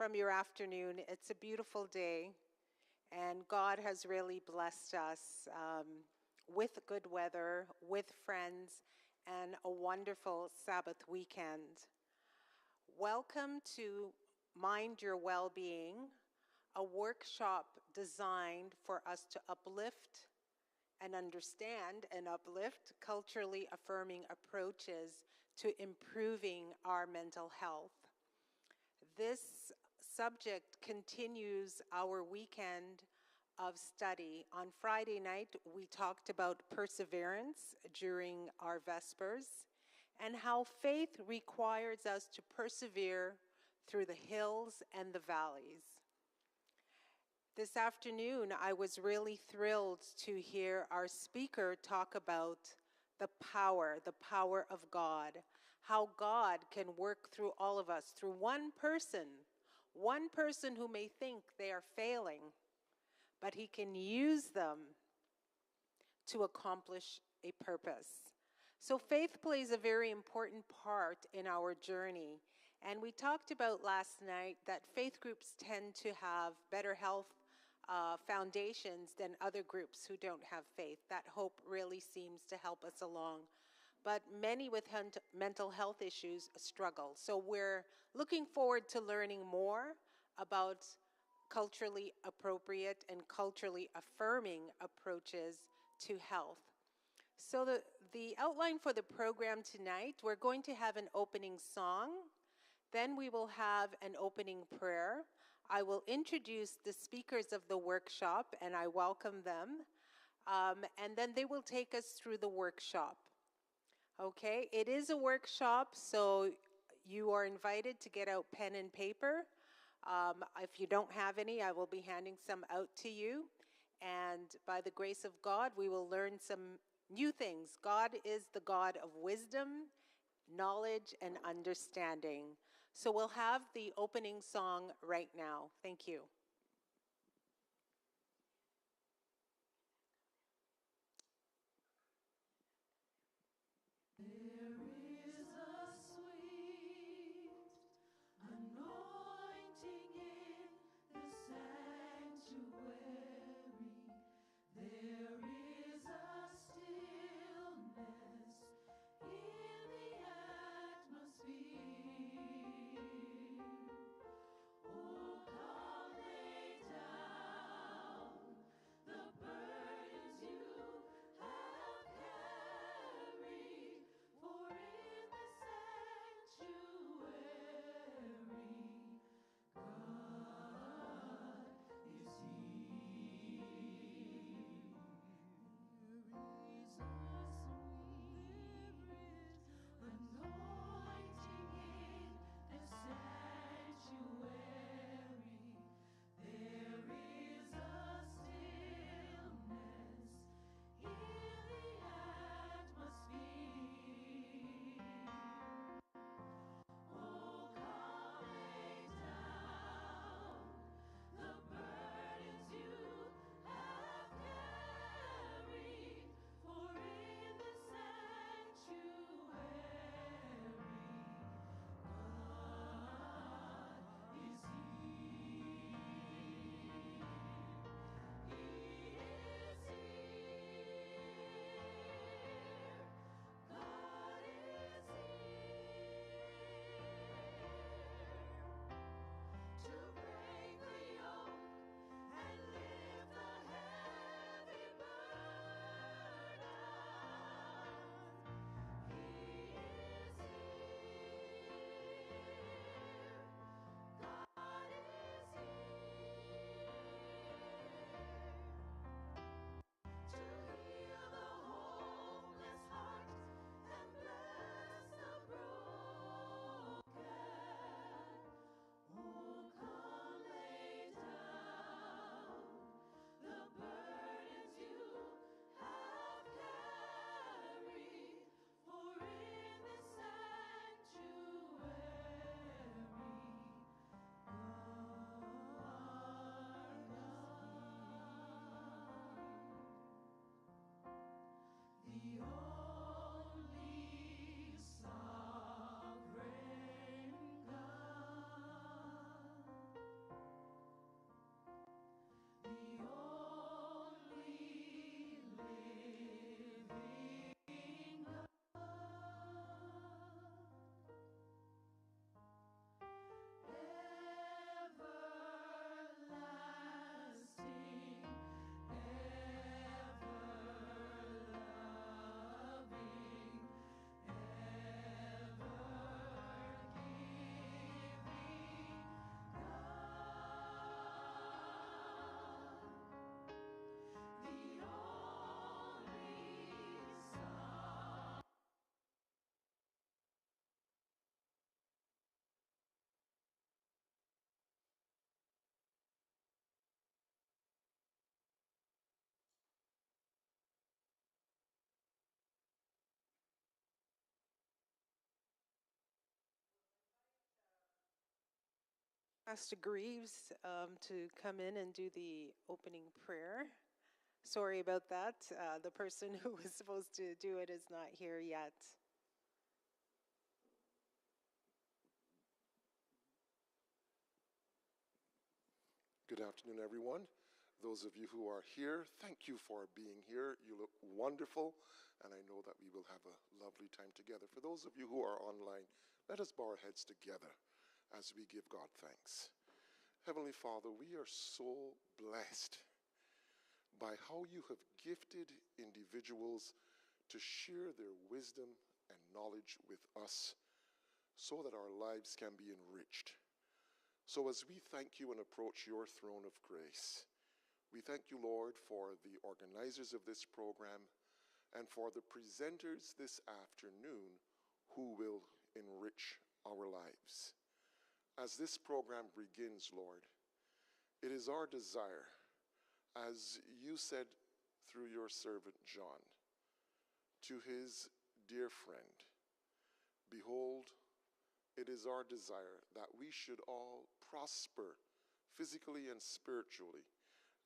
from your afternoon. It's a beautiful day, and God has really blessed us with good weather, with friends, and a wonderful Sabbath weekend. Welcome to Mind Your Wellbeing, a workshop designed for us to uplift and understand and uplift culturally affirming approaches to improving our mental health. This subject continues our weekend of study. On Friday night, we talked about perseverance during our Vespers and how faith requires us to persevere through the hills and the valleys. This afternoon, I was really thrilled to hear our speaker talk about the power of God, how God can work through all of us, through one person who may think they are failing, but he can use them to accomplish a purpose. So faith plays a very important part in our journey. And we talked about last night that faith groups tend to have better health foundations than other groups who don't have faith. That hope really seems to help us along. But many with mental health issues struggle. So we're looking forward to learning more about culturally appropriate and culturally affirming approaches to health. So the outline for the program tonight, we're going to have an opening song. Then we will have an opening prayer. I will introduce the speakers of the workshop, and I welcome them. And then they will take us through the workshop. Okay, it is a workshop, so you are invited to get out pen and paper. If you don't have any, I will be handing some out to you. And by the grace of God, we will learn some new things. God is the God of wisdom, knowledge, and understanding. So we'll have the opening song right now. Thank you. There is a sweet anointing in the sanctuary. There is a stillness in the atmosphere. Oh, come Pastor Greaves to come in and do the opening prayer. Sorry about that. The person who was supposed to do it is not here yet. Good afternoon, everyone. Those of you who are here, thank you for being here. You look wonderful, and I know that we will have a lovely time together. For those of you who are online, let us bow our heads together as we give God thanks. Heavenly Father, we are so blessed by how you have gifted individuals to share their wisdom and knowledge with us so that our lives can be enriched. So as we thank you and approach your throne of grace, we thank you, Lord, for the organizers of this program and for the presenters this afternoon who will enrich our lives. As this program begins, Lord, it is our desire, as you said through your servant John, to his dear friend, behold, it is our desire that we should all prosper physically and spiritually,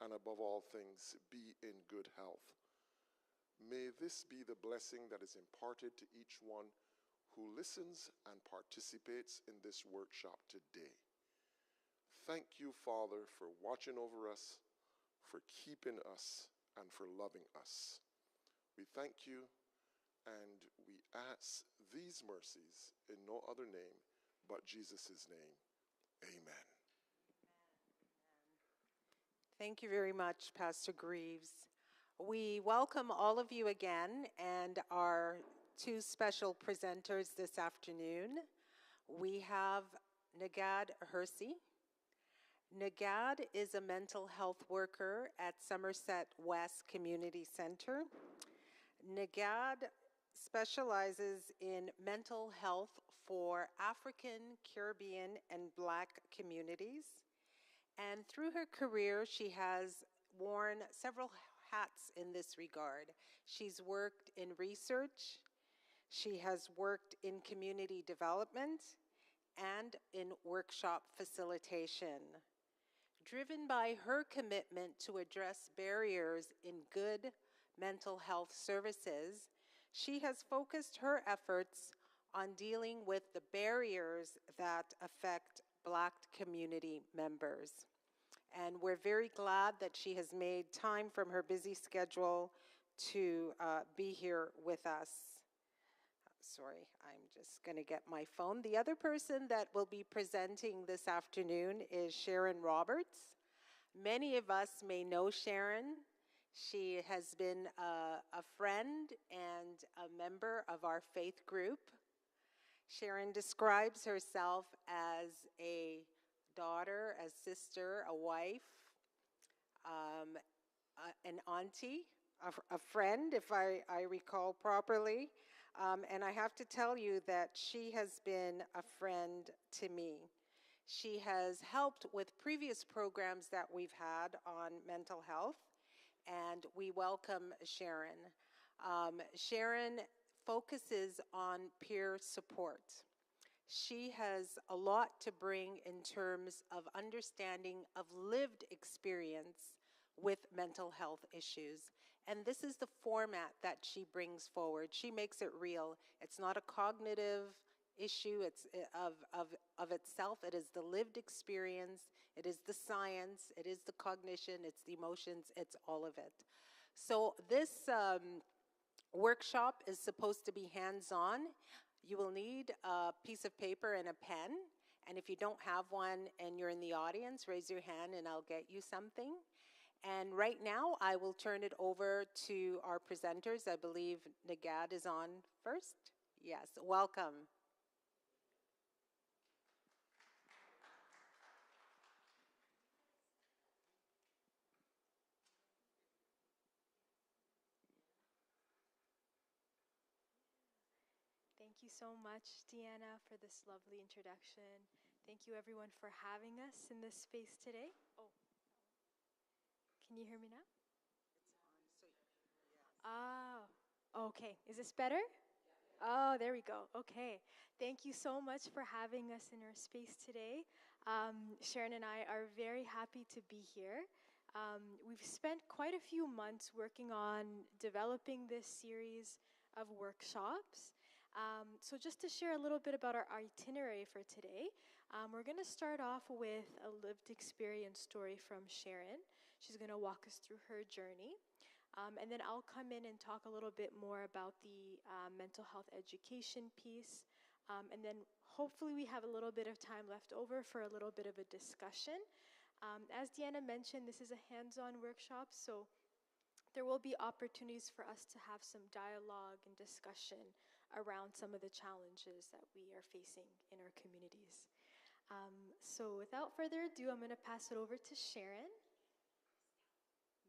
and above all things, be in good health. May this be the blessing that is imparted to each one who listens and participates in this workshop today. Thank you, Father, for watching over us, for keeping us, and for loving us. We thank you, and we ask these mercies in no other name but Jesus' name. Amen. Thank you very much, Pastor Greaves. We welcome all of you again and our two special presenters this afternoon. We have Nagad Hersey. Nagad is a mental health worker at Somerset West Community Center. Nagad specializes in mental health for African, Caribbean, and Black communities. And through her career, she has worn several hats in this regard. She's worked in research, she has worked in community development, and in workshop facilitation. Driven by her commitment to address barriers in good mental health services, she has focused her efforts on dealing with the barriers that affect Black community members. And we're very glad that she has made time from her busy schedule to be here with us. Sorry, I'm just going to get my phone. The other person that will be presenting this afternoon is Sharon Roberts. Many of us may know Sharon. She has been a friend and a member of our faith group. Sharon describes herself as a daughter, a sister, a wife, an auntie, a friend, if I recall properly. And I have to tell you that she has been a friend to me. She has helped with previous programs that we've had on mental health, and we welcome Sharon. Sharon focuses on peer support. She has a lot to bring in terms of understanding of lived experience with mental health issues. And this is the format that she brings forward. She makes it real. It's not a cognitive issue of itself. It is the lived experience. It is the science. It is the cognition. It's the emotions. It's all of it. So this workshop is supposed to be hands-on. You will need a piece of paper and a pen. And if you don't have one and you're in the audience, raise your hand and I'll get you something. And right now, I will turn it over to our presenters. I believe Nagad is on first. Yes, welcome. Thank you so much, Deanna, for this lovely introduction. Thank you, everyone, for having us in this space today. Oh, can you hear me now? Oh, okay. Is this better? Oh, there we go. Okay. Thank you so much for having us in our space today. Sharon and I are very happy to be here. We've spent quite a few months working on developing this series of workshops. So just to share a little bit about our itinerary for today, we're going to start off with a lived experience story from Sharon. She's going to walk us through her journey. And then I'll come in and talk a little bit more about the mental health education piece. And then hopefully we have a little bit of time left over for a little bit of a discussion. As Deanna mentioned, this is a hands-on workshop, so there will be opportunities for us to have some dialogue and discussion around some of the challenges that we are facing in our communities. So without further ado, I'm going to pass it over to Sharon.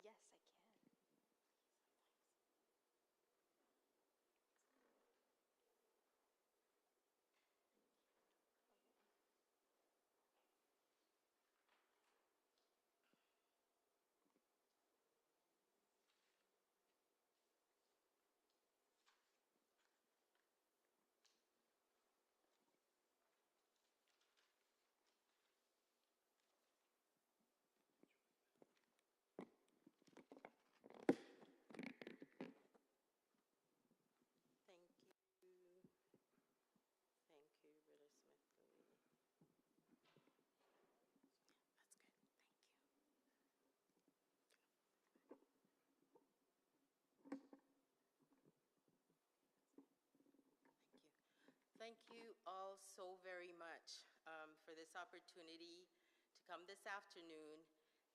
Yes, I can. Thank you. Thank you, Brother Smith. That's good. Thank you. Thank you all so very much for this opportunity to come this afternoon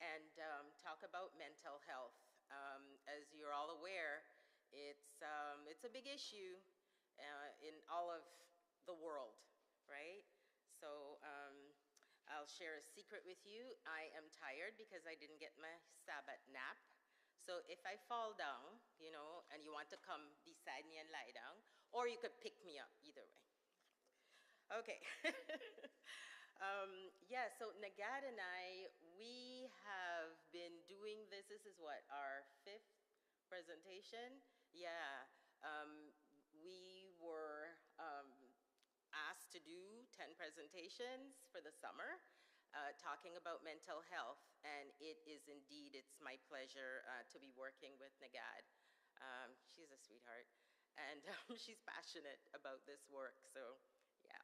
and talk about mental health. As you're all aware, it's a big issue in all of the world, right? So I'll share a secret with you. I am tired because I didn't get my Sabbath nap. So if I fall down, and you want to come beside me and lie down, or you could pick me up, either way. Okay. Yeah, so Nagad and I, we have been doing this. This is what, our 5th presentation? Yeah. We were asked to do 10 presentations for the summer talking about mental health, and it's my pleasure to be working with Nagad. She's a sweetheart, and she's passionate about this work, so yeah.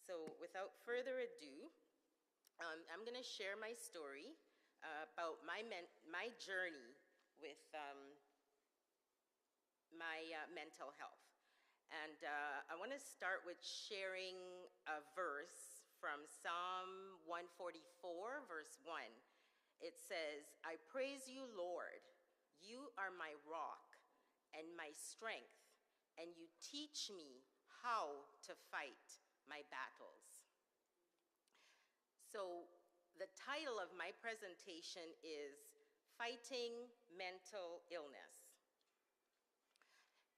So without further ado, I'm going to share my story about my journey with my mental health. And I want to start with sharing a verse from Psalm 144, verse 1. It says, "I praise you, Lord. You are my rock and my strength, and you teach me how to fight my battles." So the title of my presentation is Fighting Mental Illness.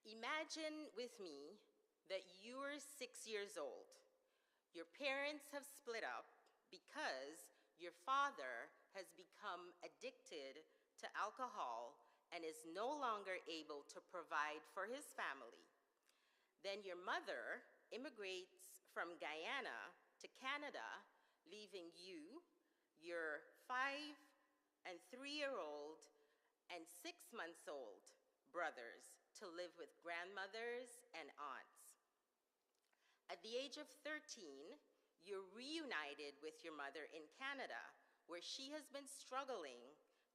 Imagine with me that you're 6 years old. Your parents have split up because your father has become addicted to alcohol and is no longer able to provide for his family. Then your mother immigrates from Guyana to Canada, leaving you, your 5- and 3-year-old and 6-month-old brothers to live with grandmothers and aunts. At the age of 13, you're reunited with your mother in Canada, where she has been struggling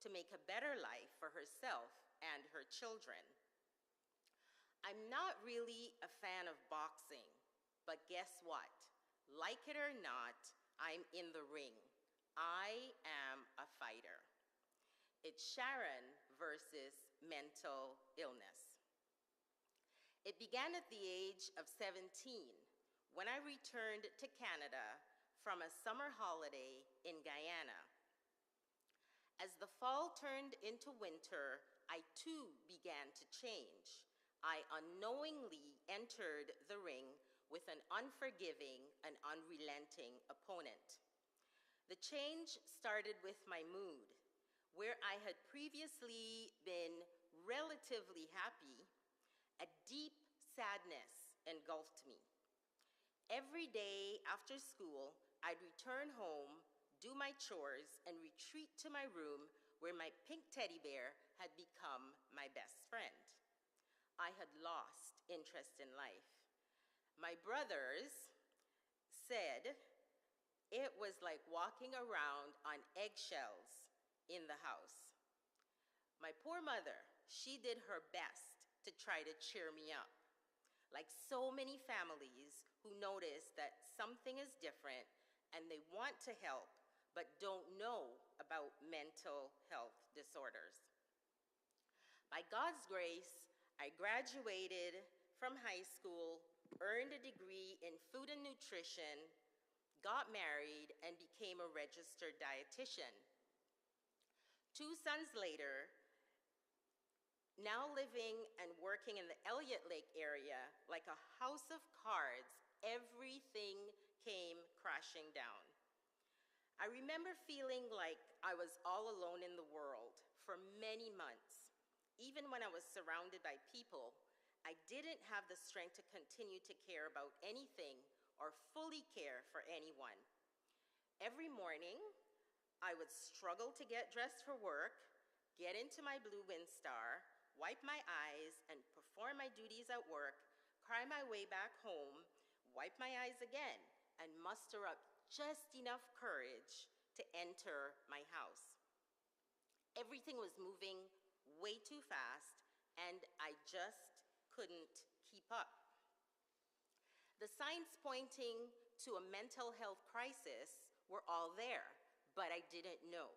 to make a better life for herself and her children. I'm not really a fan of boxing, but guess what? Like it or not, I'm in the ring. I am a fighter. It's Sharon versus mental illness. It began at the age of 17 when I returned to Canada from a summer holiday in Guyana. As the fall turned into winter, I too began to change. I unknowingly entered the ring with an unforgiving and unrelenting opponent. The change started with my mood, where I had previously been relatively happy. A deep sadness engulfed me. Every day after school, I'd return home, do my chores, and retreat to my room where my pink teddy bear had become my best friend. I had lost interest in life. My brothers said it was like walking around on eggshells in the house. My poor mother, she did her best to try to cheer me up. Like so many families who notice that something is different and they want to help but don't know about mental health disorders. By God's grace, I graduated from high school, earned a degree in food and nutrition, got married, and became a registered dietitian. 2 sons later, now living and working in the Elliott Lake area, like a house of cards, everything came crashing down. I remember feeling like I was all alone in the world for many months. Even when I was surrounded by people, I didn't have the strength to continue to care about anything or fully care for anyone. Every morning, I would struggle to get dressed for work, get into my blue Windstar, wipe my eyes, and perform my duties at work, cry my way back home, wipe my eyes again, and muster up just enough courage to enter my house. Everything was moving way too fast, and I just couldn't keep up. The signs pointing to a mental health crisis were all there, but I didn't know.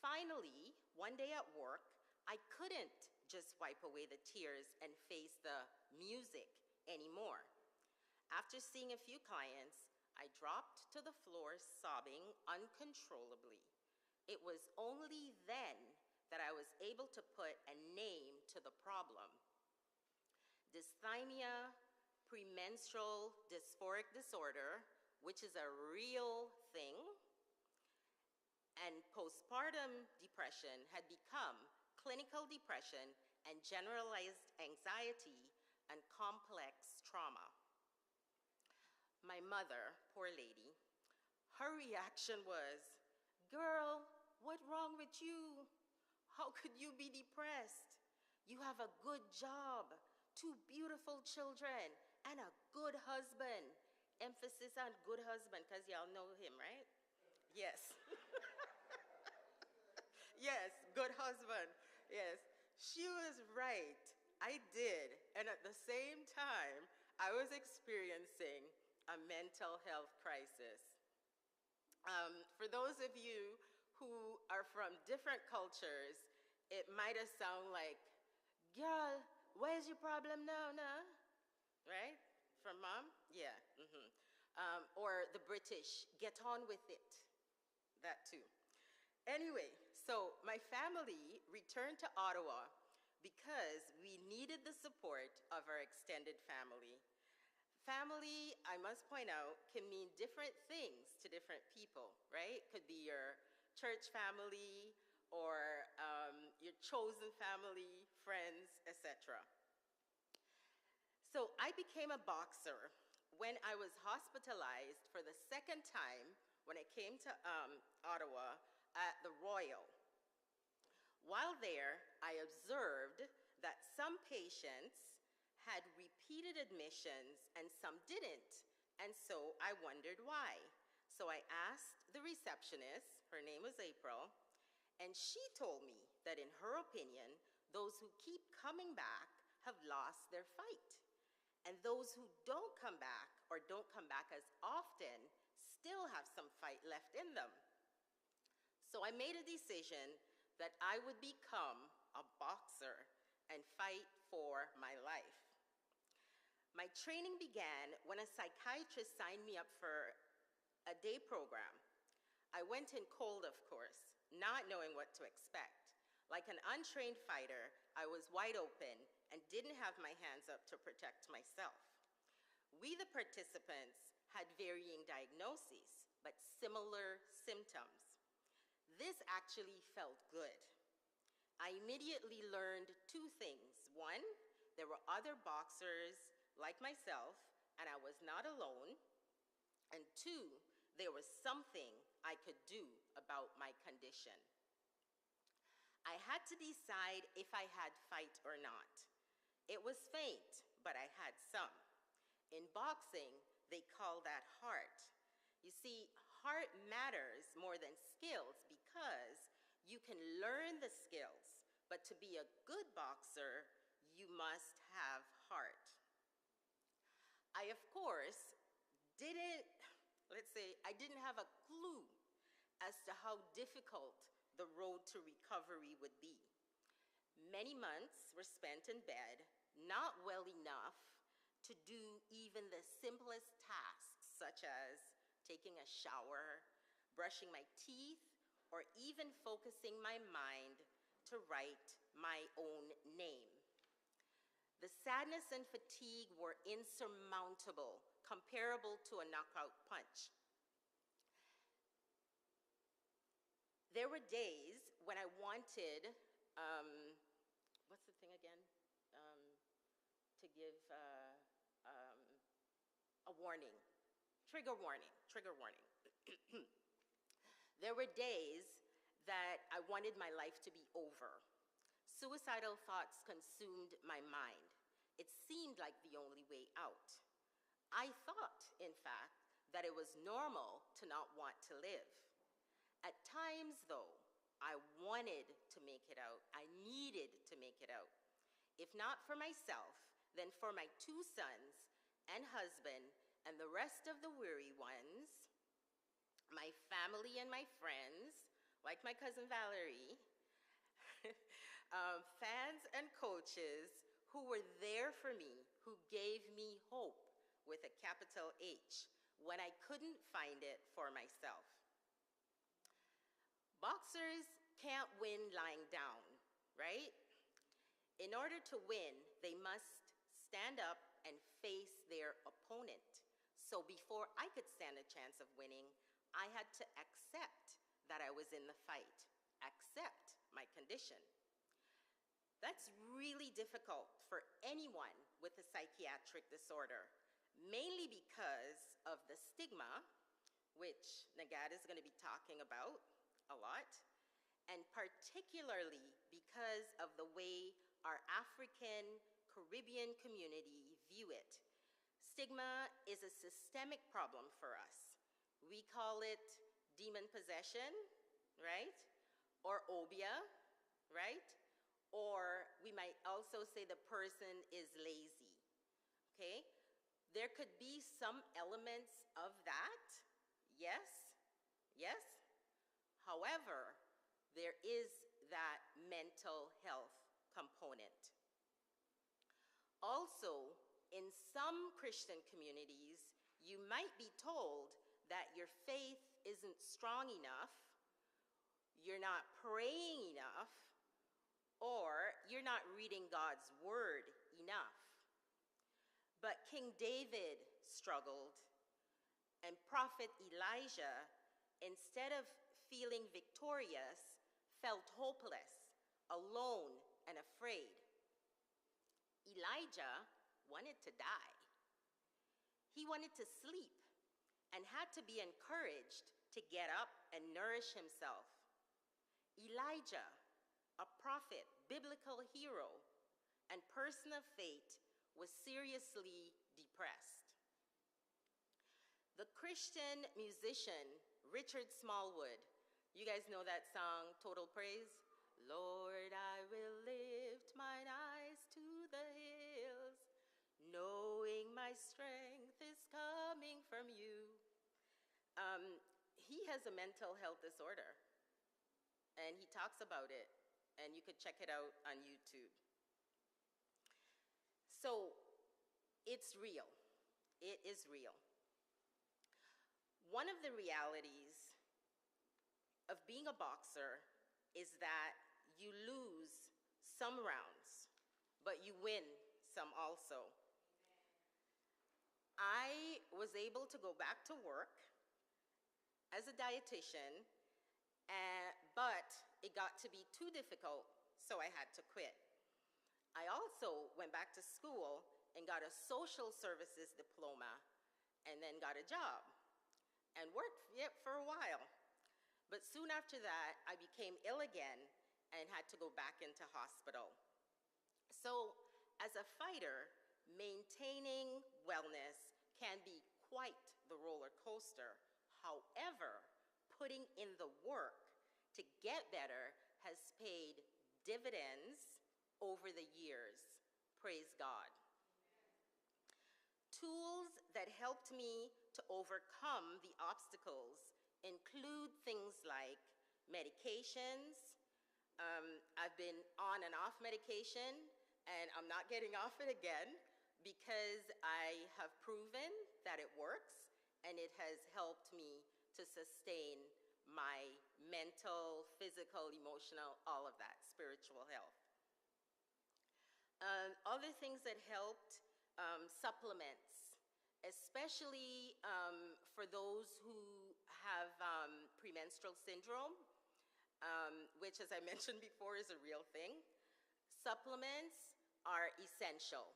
Finally, one day at work, I couldn't just wipe away the tears and face the music anymore. After seeing a few clients, I dropped to the floor sobbing uncontrollably. It was only then that I was able to put a name to the problem. Dysthymia, premenstrual dysphoric disorder, which is a real thing, and postpartum depression had become clinical depression and generalized anxiety and complex trauma. My mother, poor lady, her reaction was, "Girl, what's wrong with you? How could you be depressed? You have a good job, 2 beautiful children, and a good husband." Emphasis on good husband, because y'all know him, right? Yes. Yes, good husband. Yes. She was right. I did. And at the same time, I was experiencing a mental health crisis. For those of you who are from different cultures, it might have sounded like, "Girl, where's your problem now, nah?" Right? From mom? Yeah. Or the British, "Get on with it." That too. Anyway, so my family returned to Ottawa because we needed the support of our extended family. Family, I must point out, can mean different things to different people, right? Could be your church family or your chosen family, friends, etc. So I became a boxer when I was hospitalized for the second time when I came to Ottawa at the Royal. While there, I observed that some patients had repeated admissions and some didn't, and so I wondered why. So I asked the receptionist, her name was April, and she told me that in her opinion, those who keep coming back have lost their fight. And those who don't come back or don't come back as often still have some fight left in them. So I made a decision that I would become a boxer and fight for my life. My training began when a psychiatrist signed me up for a day program. I went in cold, of course, not knowing what to expect. Like an untrained fighter, I was wide open and didn't have my hands up to protect myself. We, the participants, had varying diagnoses, but similar symptoms. This actually felt good. I immediately learned 2 things. One, there were other boxers like myself, and I was not alone. And two, there was something I could do about my condition. I had to decide if I had fight or not. It was faint, but I had some. In boxing, they call that heart. You see, heart matters more than skills because you can learn the skills, but to be a good boxer, you must have heart. I, of course, I didn't have a clue as to how difficult the road to recovery would be. Many months were spent in bed, not well enough to do even the simplest tasks, such as taking a shower, brushing my teeth, or even focusing my mind to write my own name. The sadness and fatigue were insurmountable, comparable to a knockout punch. There were days when I wanted, what's the thing again? To give a warning, trigger warning. There were days that I wanted my life to be over. Suicidal thoughts consumed my mind. It seemed like the only way out. I thought, in fact, that it was normal to not want to live. At times, though, I wanted to make it out. I needed to make it out. If not for myself, then for my 2 sons and husband and the rest of the weary ones, my family and my friends, like my cousin Valerie, fans and coaches who were there for me, who gave me hope with a capital H when I couldn't find it for myself. Boxers can't win lying down, right? In order to win, they must stand up and face their opponent. So before I could stand a chance of winning, I had to accept that I was in the fight, accept my condition. That's really difficult for anyone with a psychiatric disorder, mainly because of the stigma, which Nagad is going to be talking about a lot, and particularly because of the way our African Caribbean community view it. Stigma is a systemic problem for us. We call it demon possession, right? Or obia, right? Or we might also say the person is lazy, okay? There could be some elements of that, yes, yes. However, there is that mental health component. Also, in some Christian communities, you might be told that your faith isn't strong enough, you're not praying enough, or you're not reading God's word enough. But King David struggled, and Prophet Elijah, instead of feeling victorious, felt hopeless, alone, and afraid. Elijah wanted to die. He wanted to sleep and had to be encouraged to get up and nourish himself. Elijah, a prophet, biblical hero, and person of faith, was seriously depressed. The Christian musician Richard Smallwood, you guys know that song, Total Praise? Lord, I will lift mine eyes to the hills, knowing my strength is coming from you. He has a mental health disorder, and he talks about it, and you could check it out on YouTube. So, it's real. It is real. One of the realities of being a boxer is that you lose some rounds, but you win some also. I was able to go back to work as a dietitian, but it got to be too difficult, so I had to quit. I also went back to school and got a social services diploma and then got a job. and worked for a while. But soon after that, I became ill again and had to go back into hospital. So, as a fighter, maintaining wellness can be quite the roller coaster. However, putting in the work to get better has paid dividends over the years. Praise God. Tools that helped me to overcome the obstacles include things like medications. I've been on and off medication, and I'm not getting off it again because I have proven that it works, and it has helped me to sustain my mental, physical, emotional, all of that, spiritual health. Other things that helped, supplements, especially for those who have premenstrual syndrome, which, as I mentioned before, is a real thing. Supplements are essential,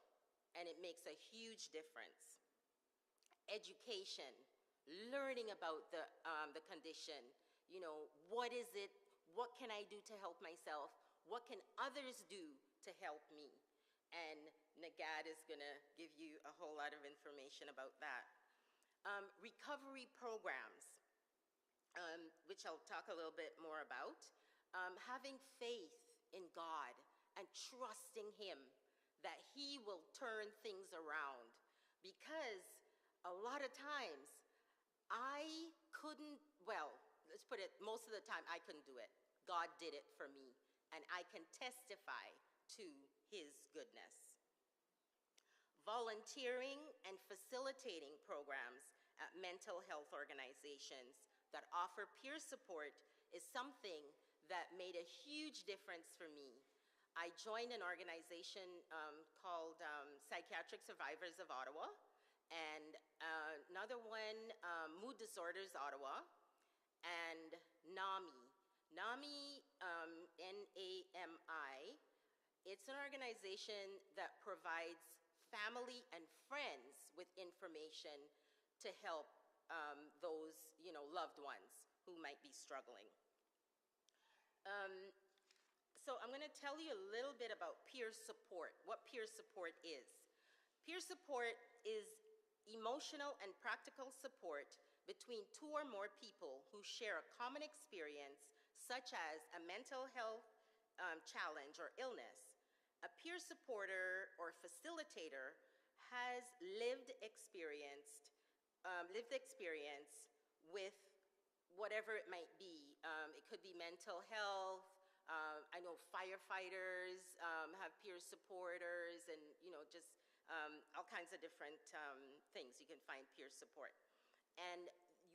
and it makes a huge difference. Education, learning about the condition. You know, what is it? What can I do to help myself? What can others do to help me? And Nagad is going to give you a whole lot of information about that. Recovery programs, which I'll talk a little bit more about. Having faith in God and trusting Him that He will turn things around. Because a lot of times, I couldn't, well, let's put it, most of the time I couldn't do it. God did it for me, and I can testify to His goodness. Volunteering and facilitating programs at mental health organizations that offer peer support is something that made a huge difference for me. I joined an organization called Psychiatric Survivors of Ottawa, and another one, Mood Disorders Ottawa, and NAMI. NAMI, N-A-M-I, it's an organization that provides family and friends with information to help those, loved ones who might be struggling. So I'm going to tell you a little bit about peer support, what peer support is. Peer support is emotional and practical support between two or more people who share a common experience, such as a mental health challenge or illness. A peer supporter or facilitator has lived experience with whatever it might be. It could be mental health. I know firefighters have peer supporters, and just all kinds of different things you can find peer support. And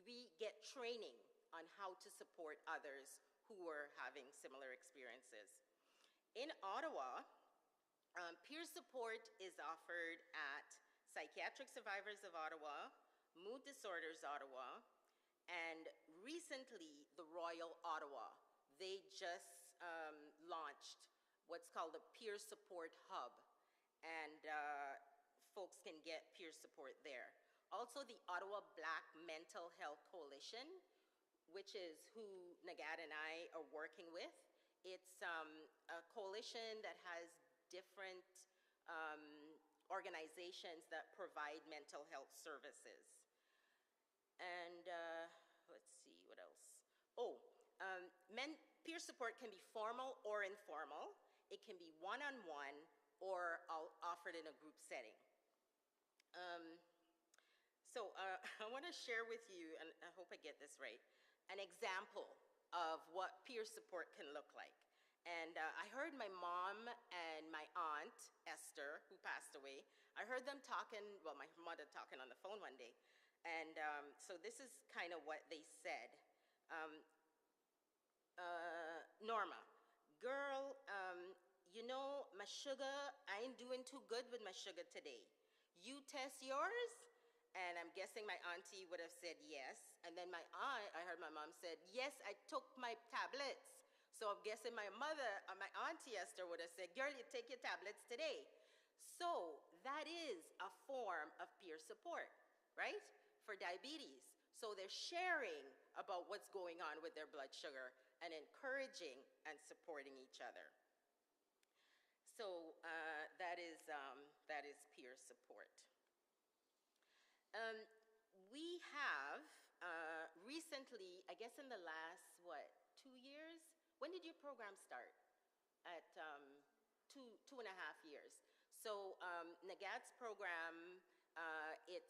we get training on how to support others who are having similar experiences. In Ottawa, peer support is offered at Psychiatric Survivors of Ottawa, Mood Disorders Ottawa, and recently the Royal Ottawa. They just launched what's called a peer support hub, and folks can get peer support there. Also, the Ottawa Black Mental Health Coalition, which is who Nagad and I are working with. It's a coalition that has different organizations that provide mental health services. And let's see, what else? Peer support can be formal or informal. It can be one-on-one or offered in a group setting. So I want to share with you, and I hope I get this right, an example of what peer support can look like. And I heard my mom and my aunt, Esther, who passed away, I heard them talking, well, my mother talking on the phone one day. And so this is kind of what they said. Norma, girl, my sugar, I ain't doing too good with my sugar today. You test yours? And I'm guessing my auntie would have said yes. And then my aunt, I heard my mom said, yes, I took my tablets. So I'm guessing my mother, my auntie Esther would have said, girl, you take your tablets today. So that is a form of peer support, right? For diabetes. So they're sharing about what's going on with their blood sugar and encouraging and supporting each other. So that is peer support. We have recently, I guess in the last, 2 years? When did your program start? At 2.5 years. So Nagad's program, it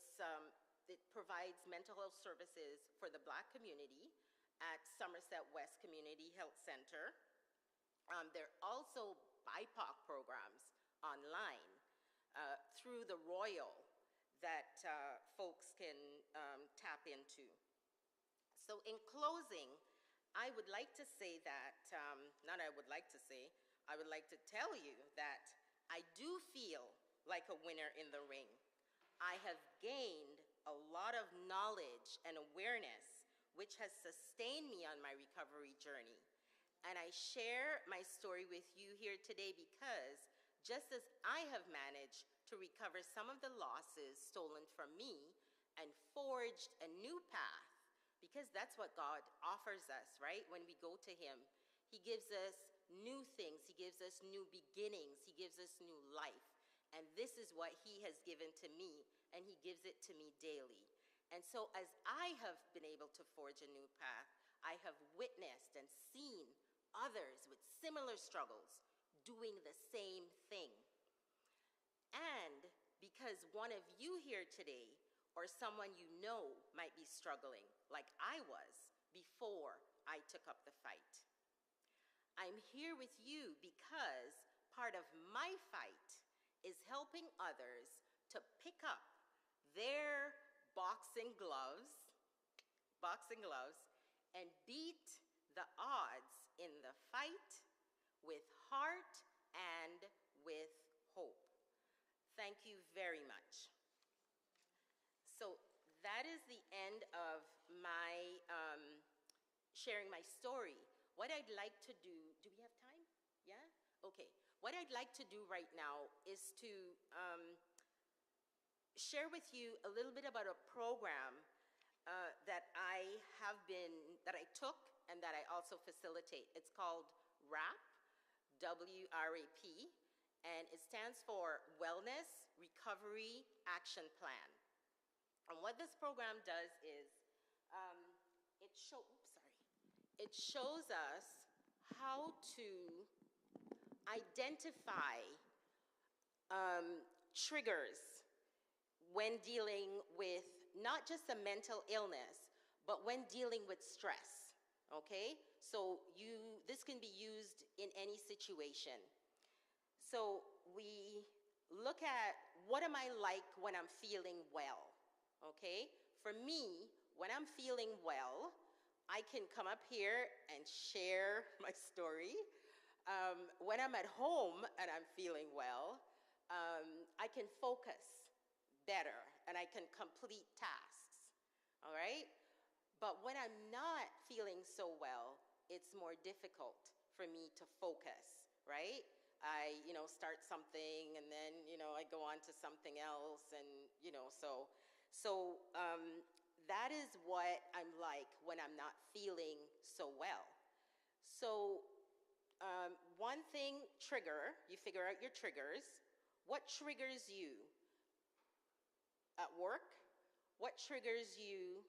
provides mental health services for the Black community at Somerset West Community Health Center. There are also BIPOC programs online through the Royal that folks can tap into. So in closing, I would like to say that, I would like to tell you that I do feel like a winner in the ring. I have gained a lot of knowledge and awareness, which has sustained me on my recovery journey. And I share my story with you here today because just as I have managed to recover some of the losses stolen from me and forged a new path, because that's what God offers us, right? When we go to Him, He gives us new things. He gives us new beginnings. He gives us new life. And this is what He has given to me, and He gives it to me daily. And so as I have been able to forge a new path, I have witnessed and seen others with similar struggles doing the same thing. And because one of you here today or someone you know might be struggling like I was before I took up the fight. I'm here with you because part of my fight is helping others to pick up their boxing gloves, and beat the odds in the fight with heart and with hope. Thank you very much. So that is the end of my sharing my story. What I'd like to do we have time? Yeah? Okay. What I'd like to do right now is to share with you a little bit about a program that I took and that I also facilitate. It's called WRAP, WRAP, and it stands for Wellness Recovery Action Plan. And what this program does is it shows us how to identify triggers when dealing with not just a mental illness, but when dealing with stress, okay? So this can be used in any situation. So we look at what am I like when I'm feeling well, okay? For me, when I'm feeling well, I can come up here and share my story. When I'm at home and I'm feeling well, I can focus better and I can complete tasks, all right? But when I'm not feeling so well, it's more difficult for me to focus, right? I, start something and then, I go on to something else and, so that is what I'm like when I'm not feeling so well. So one thing, you figure out your triggers. What triggers you at work? What triggers you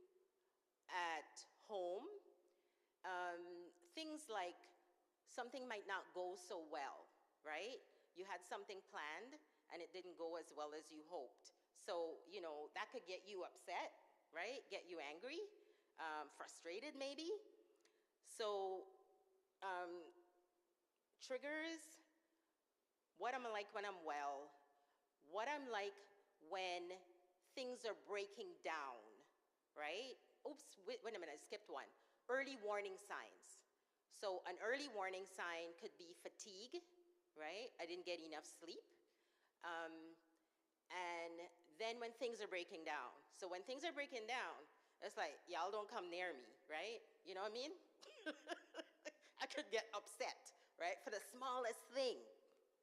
at home? Things like something might not go so well, right? You had something planned and it didn't go as well as you hoped. So, that could get you upset, right? Get you angry, frustrated maybe. So, triggers, what am I like when I'm well? What I'm like when things are breaking down, right? Oops, wait a minute, I skipped one. Early warning signs. So an early warning sign could be fatigue, right? I didn't get enough sleep. And then when things are breaking down. So when things are breaking down, it's like, y'all don't come near me, right? You know what I mean? I could get upset, right? For the smallest thing,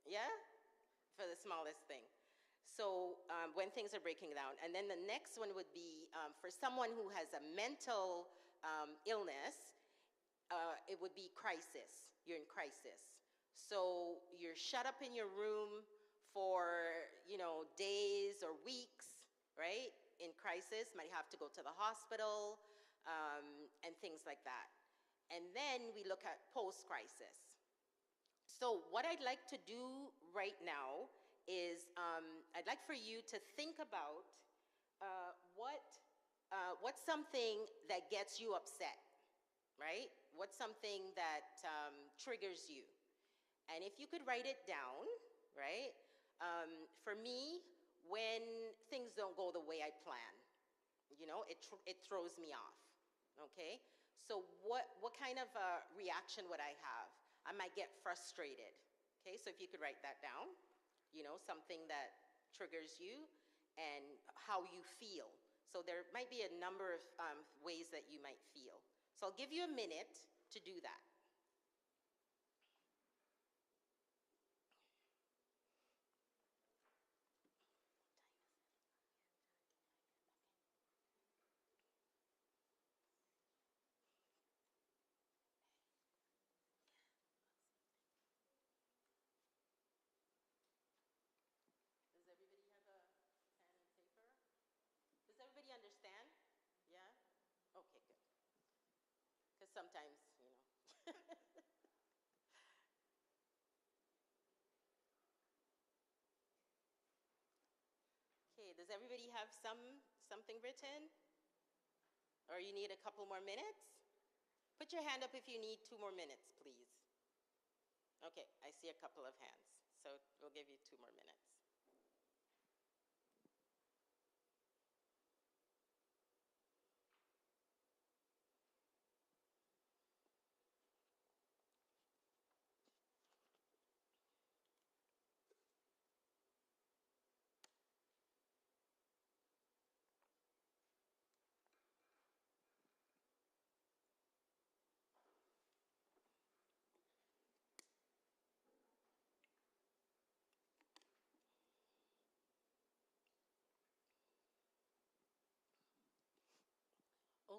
yeah? For the smallest thing. So when things are breaking down. And then the next one would be for someone who has a mental illness, it would be crisis. You're in crisis. So you're shut up in your room for, days or weeks, right? In crisis, might have to go to the hospital, and things like that. And then we look at post-crisis. So what I'd like to do right now is I'd like for you to think about what's something that gets you upset, right? What's something that triggers you? And if you could write it down, right? For me, when things don't go the way I plan, it throws me off, okay? So what kind of reaction would I have? I might get frustrated, okay? So if you could write that down, something that triggers you and how you feel. So there might be a number of ways that you might feel. So I'll give you a minute to do that. Does everybody have a pen and paper? Does everybody understand? Yeah? Okay, good. Because sometimes, Okay, does everybody have something written? Or you need a couple more minutes? Put your hand up if you need 2 more minutes, please. Okay, I see a couple of hands. So we'll give you 2 more minutes.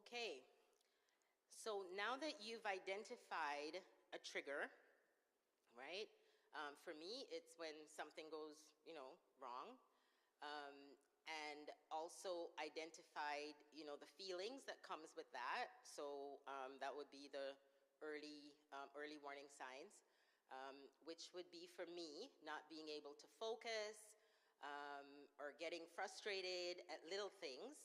Okay, so now that you've identified a trigger, right? For me, it's when something goes, wrong. And also identified, the feelings that comes with that. So that would be the early warning signs, which would be for me not being able to focus or getting frustrated at little things.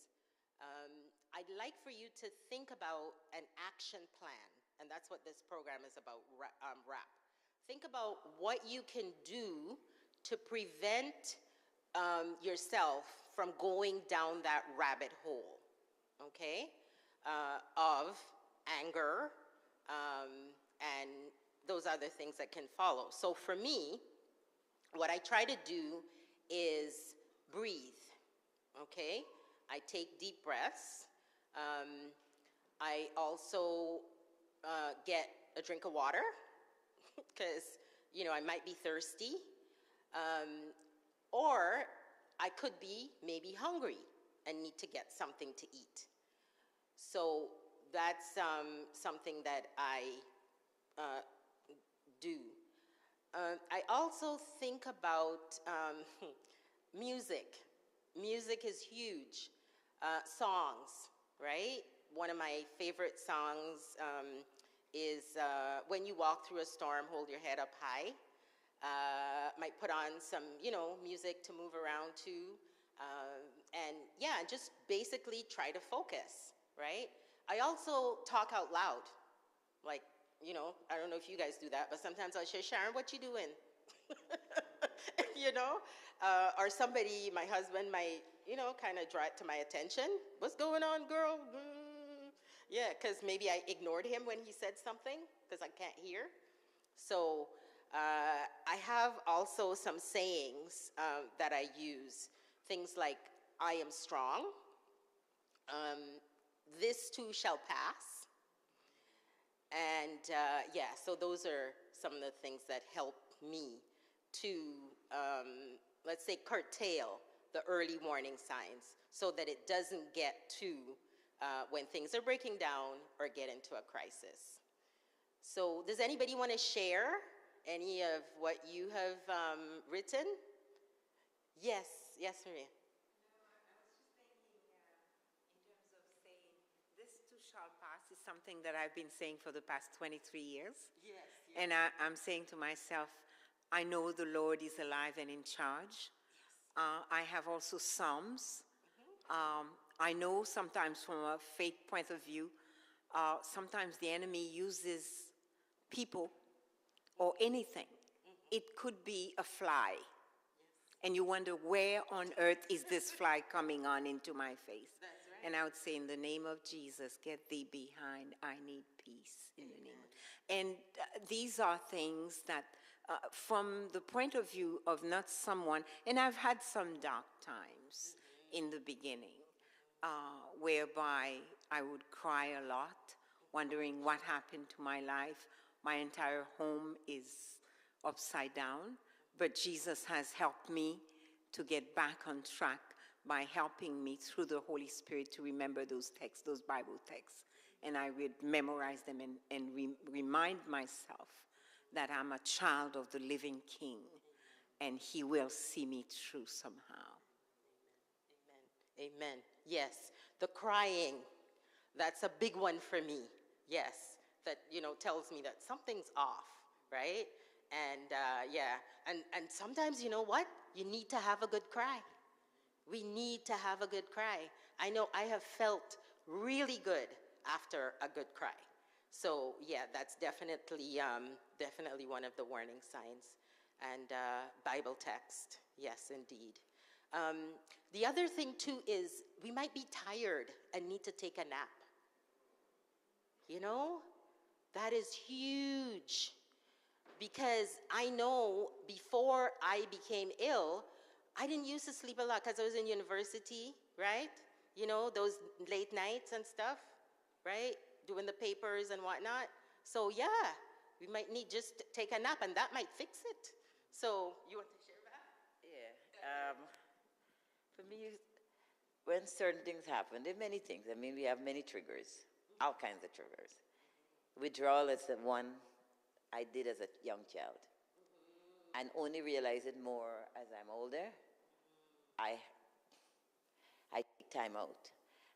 I'd like for you to think about an action plan, and that's what this program is about, WRAP. Think about what you can do to prevent yourself from going down that rabbit hole, okay, of anger and those other things that can follow. So for me, what I try to do is breathe, okay? I take deep breaths. I also get a drink of water because, I might be thirsty. Or I could be maybe hungry and need to get something to eat. So that's something that I do. I also think about music. Music is huge. Songs, right? One of my favorite songs is When You Walk Through a Storm, Hold Your Head Up High. Might put on some, music to move around to. And yeah, just basically try to focus, right? I also talk out loud. Like, I don't know if you guys do that, but sometimes I'll say, Sharon, what you doing? Or somebody, my husband might, kind of draw it to my attention. What's going on, girl? Yeah, because maybe I ignored him when he said something because I can't hear. So I have also some sayings that I use. Things like, I am strong. This too shall pass. And so those are some of the things that help me to let's say, curtail the early warning signs so that it doesn't get to when things are breaking down or get into a crisis. So does anybody want to share any of what you have written? Yes, Maria. This too shall pass is something that I've been saying for the past 23 years. Yes. And I'm saying to myself, I know the Lord is alive and in charge. I have also Psalms. I know sometimes from a faith point of view, sometimes the enemy uses people or anything. It could be a fly. And you wonder, where on earth is this fly coming on into my face? That's right. And I would say, in the name of Jesus, get thee behind. I need peace in the name of. And these are things that, from the point of view of not someone, and I've had some dark times in the beginning, whereby I would cry a lot, wondering what happened to my life. My entire home is upside down. But Jesus has helped me to get back on track by helping me through the Holy Spirit to remember those texts, those Bible texts. And I would memorize them and remind myself that I'm a child of the living King, and he will see me through somehow. Amen. Amen. Yes, the crying, that's a big one for me. Yes, that, tells me that something's off, right? And and sometimes, you know what? You need to have a good cry. We need to have a good cry. I know I have felt really good after a good cry. So yeah, that's definitely one of the warning signs. And Bible text, yes, indeed. The other thing too is we might be tired and need to take a nap. That is huge. Because I know before I became ill, I didn't used to sleep a lot because I was in university, right? Those late nights and stuff, right? Doing the papers and whatnot. So yeah, we might need just to take a nap and that might fix it. So you want to share that? Yeah. For me, when certain things happen, there are many things. I mean, we have many triggers, all kinds of triggers. Withdrawal is the one I did as a young child, and only realize it more as I'm older. I take time out.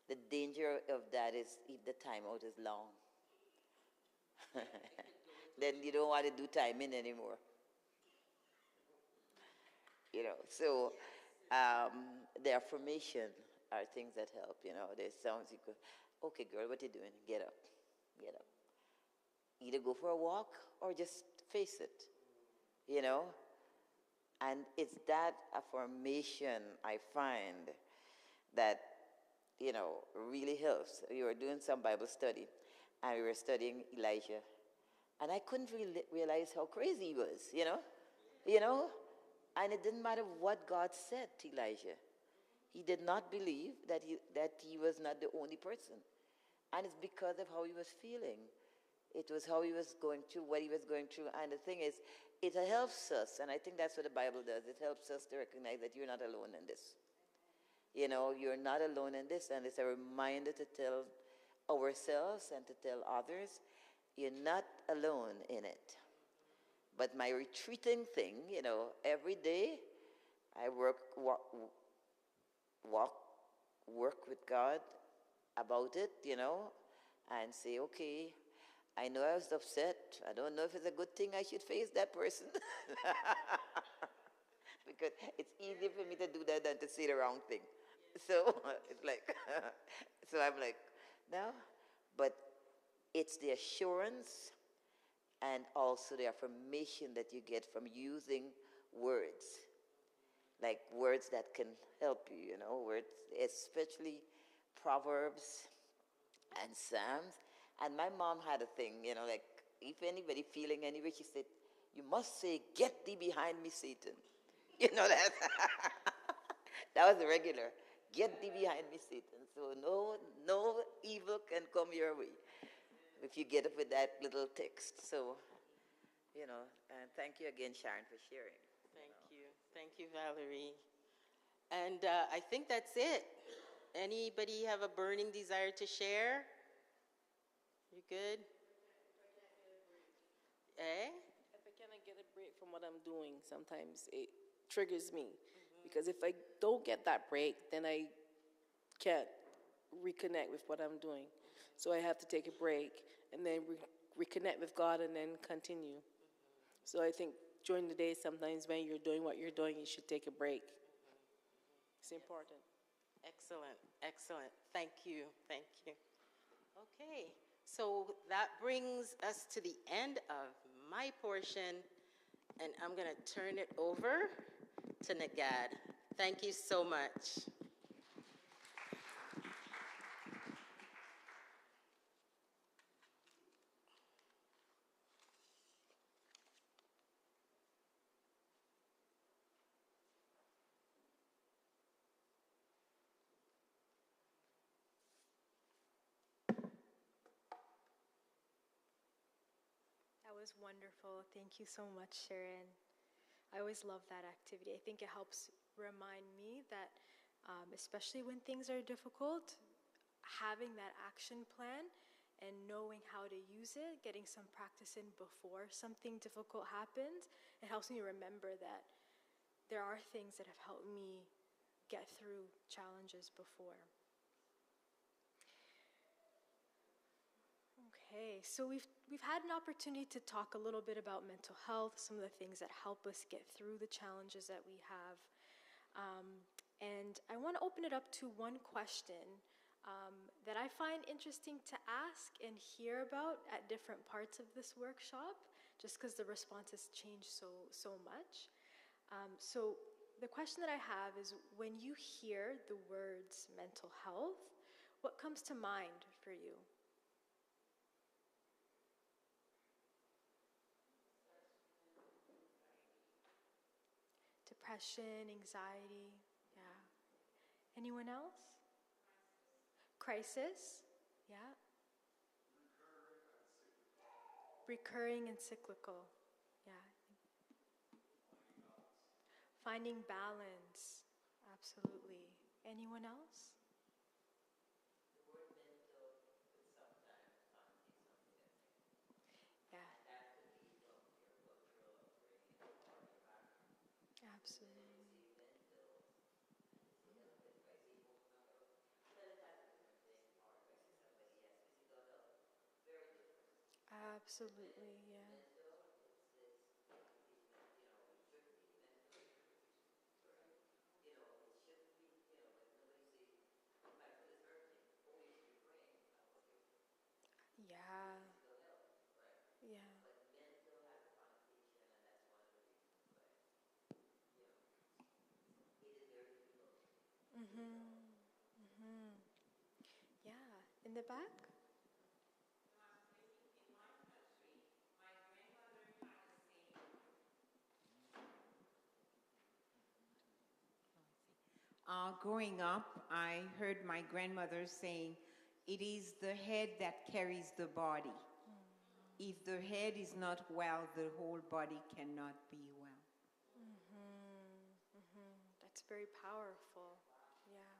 The danger of that is if the time out is long, then you don't want to do time in anymore. So the affirmation are things that help. There's sounds you go, okay, girl, what you doing? Get up, get up. Either go for a walk or just face it, And it's that affirmation I find that, really helps. We were doing some Bible study, and we were studying Elijah. And I couldn't really realize how crazy he was, And it didn't matter what God said to Elijah. He did not believe that he was not the only person. And it's because of how he was feeling. It was how he was going through, what he was going through. And the thing is, it helps us, and I think that's what the Bible does. It helps us to recognize that you're not alone in this. You're not alone in this, and it's a reminder to tell ourselves and to tell others, you're not alone in it. But my retreating thing, every day I work with God about it, and say, okay, I know I was upset. I don't know if it's a good thing I should face that person. Because it's easier for me to do that than to say the wrong thing. So it's like, so I'm like, no. But it's the assurance and also the affirmation that you get from using words. Like words that can help you, words, especially Proverbs and Psalms. And my mom had a thing, like if anybody feeling anyway, she said, you must say, get thee behind me, Satan. That. That was the regular. Get thee behind me, Satan. So no evil can come your way if you get up with that little text. So, and thank you again, Sharon, for sharing. Thank you. Thank you, Valerie. And I think that's it. Anybody have a burning desire to share? You good? Eh? If I cannot get a break from what I'm doing, sometimes it triggers me. Because if I don't get that break, then I can't reconnect with what I'm doing. So I have to take a break and then reconnect with God and then continue. So I think during the day, sometimes when you're doing what you're doing, you should take a break. It's important. Excellent, excellent. Thank you, thank you. Okay, so that brings us to the end of my portion, and I'm going to turn it over to Nagad. Thank you so much. That was wonderful. Thank you so much, Sharon. I always love that activity. I think it helps remind me that, especially when things are difficult, having that action plan and knowing how to use it, getting some practice in before something difficult happens, it helps me remember that there are things that have helped me get through challenges before. Okay, so we've had an opportunity to talk a little bit about mental health, some of the things that help us get through the challenges that we have. And I want to open it up to one question that I find interesting to ask and hear about at different parts of this workshop, just because the responses change so much. So the question that I have is, when you hear the words mental health, what comes to mind for you? Depression, anxiety, yeah. Anyone else? Crisis, yeah. Recurring and cyclical, yeah. Finding balance, absolutely. Anyone else? Yeah. Absolutely. Absolutely, yeah. Yeah. Yeah. Mhm. Mhm. Yeah. In the back? Growing up, I heard my grandmother saying, "It is the head that carries the body. If the head is not well, the whole body cannot be well." That's very powerful. Yeah.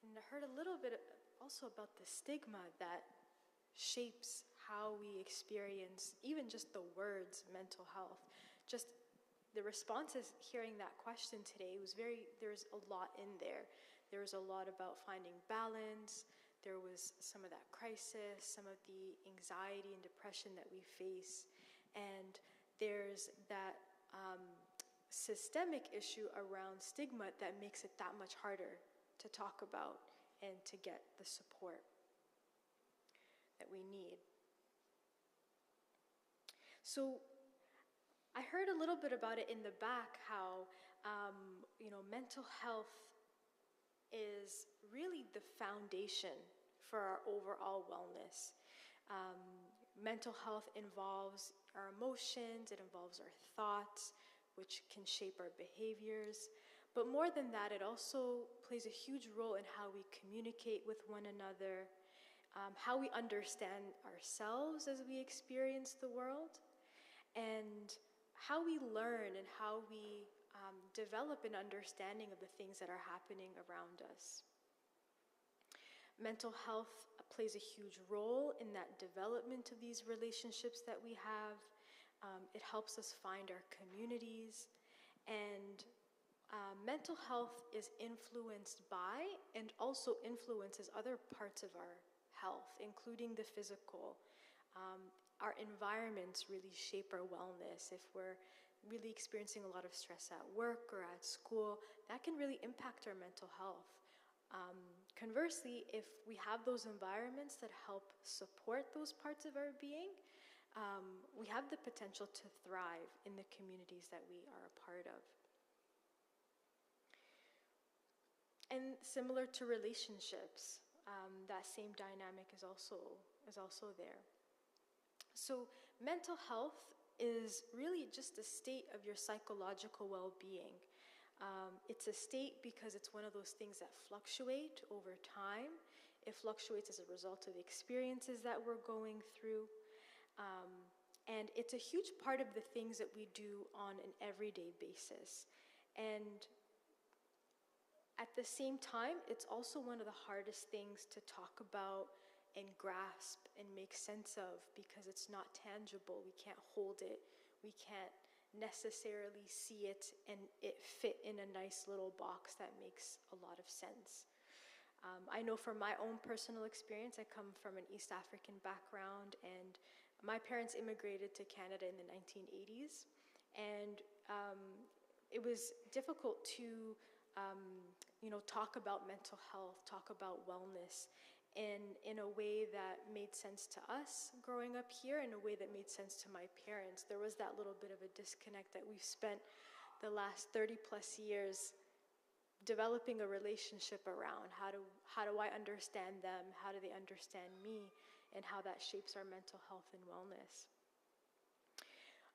And I heard a little bit also about the stigma that shapes how we experience even just the words mental health. Just the responses hearing that question today was there's a lot in there. There was a lot about finding balance. There was some of that crisis, some of the anxiety and depression that we face. And there's that systemic issue around stigma that makes it that much harder to talk about and to get the support that we need. So I heard a little bit about it in the back, how mental health is really the foundation for our overall wellness. Mental health involves our emotions, it involves our thoughts, which can shape our behaviors. But more than that, it also plays a huge role in how we communicate with one another, how we understand ourselves as we experience the world, and how we learn and how we develop an understanding of the things that are happening around us. Mental health plays a huge role in that development of these relationships that we have. It helps us find our communities, and mental health is influenced by and also influences other parts of our health, including the physical. Our environments really shape our wellness. If we're really experiencing a lot of stress at work or at school, that can really impact our mental health. Conversely, if we have those environments that help support those parts of our being, we have the potential to thrive in the communities that we are a part of. And similar to relationships, that same dynamic is also there. So mental health is really just a state of your psychological well-being. It's a state because it's one of those things that fluctuate over time. It fluctuates as a result of the experiences that we're going through. And it's a huge part of the things that we do on an everyday basis. And at the same time, it's also one of the hardest things to talk about and grasp and make sense of because it's not tangible. We can't hold it. We can't necessarily see it and it fit in a nice little box that makes a lot of sense. I know from my own personal experience, I come from an East African background, and my parents immigrated to Canada in the 1980s, and it was difficult to talk about mental health, talk about wellness in a way that made sense to us growing up here, in a way that made sense to my parents. There was that little bit of a disconnect that we've spent the last 30 plus years developing a relationship around. How do I understand them? How do they understand me? And how that shapes our mental health and wellness.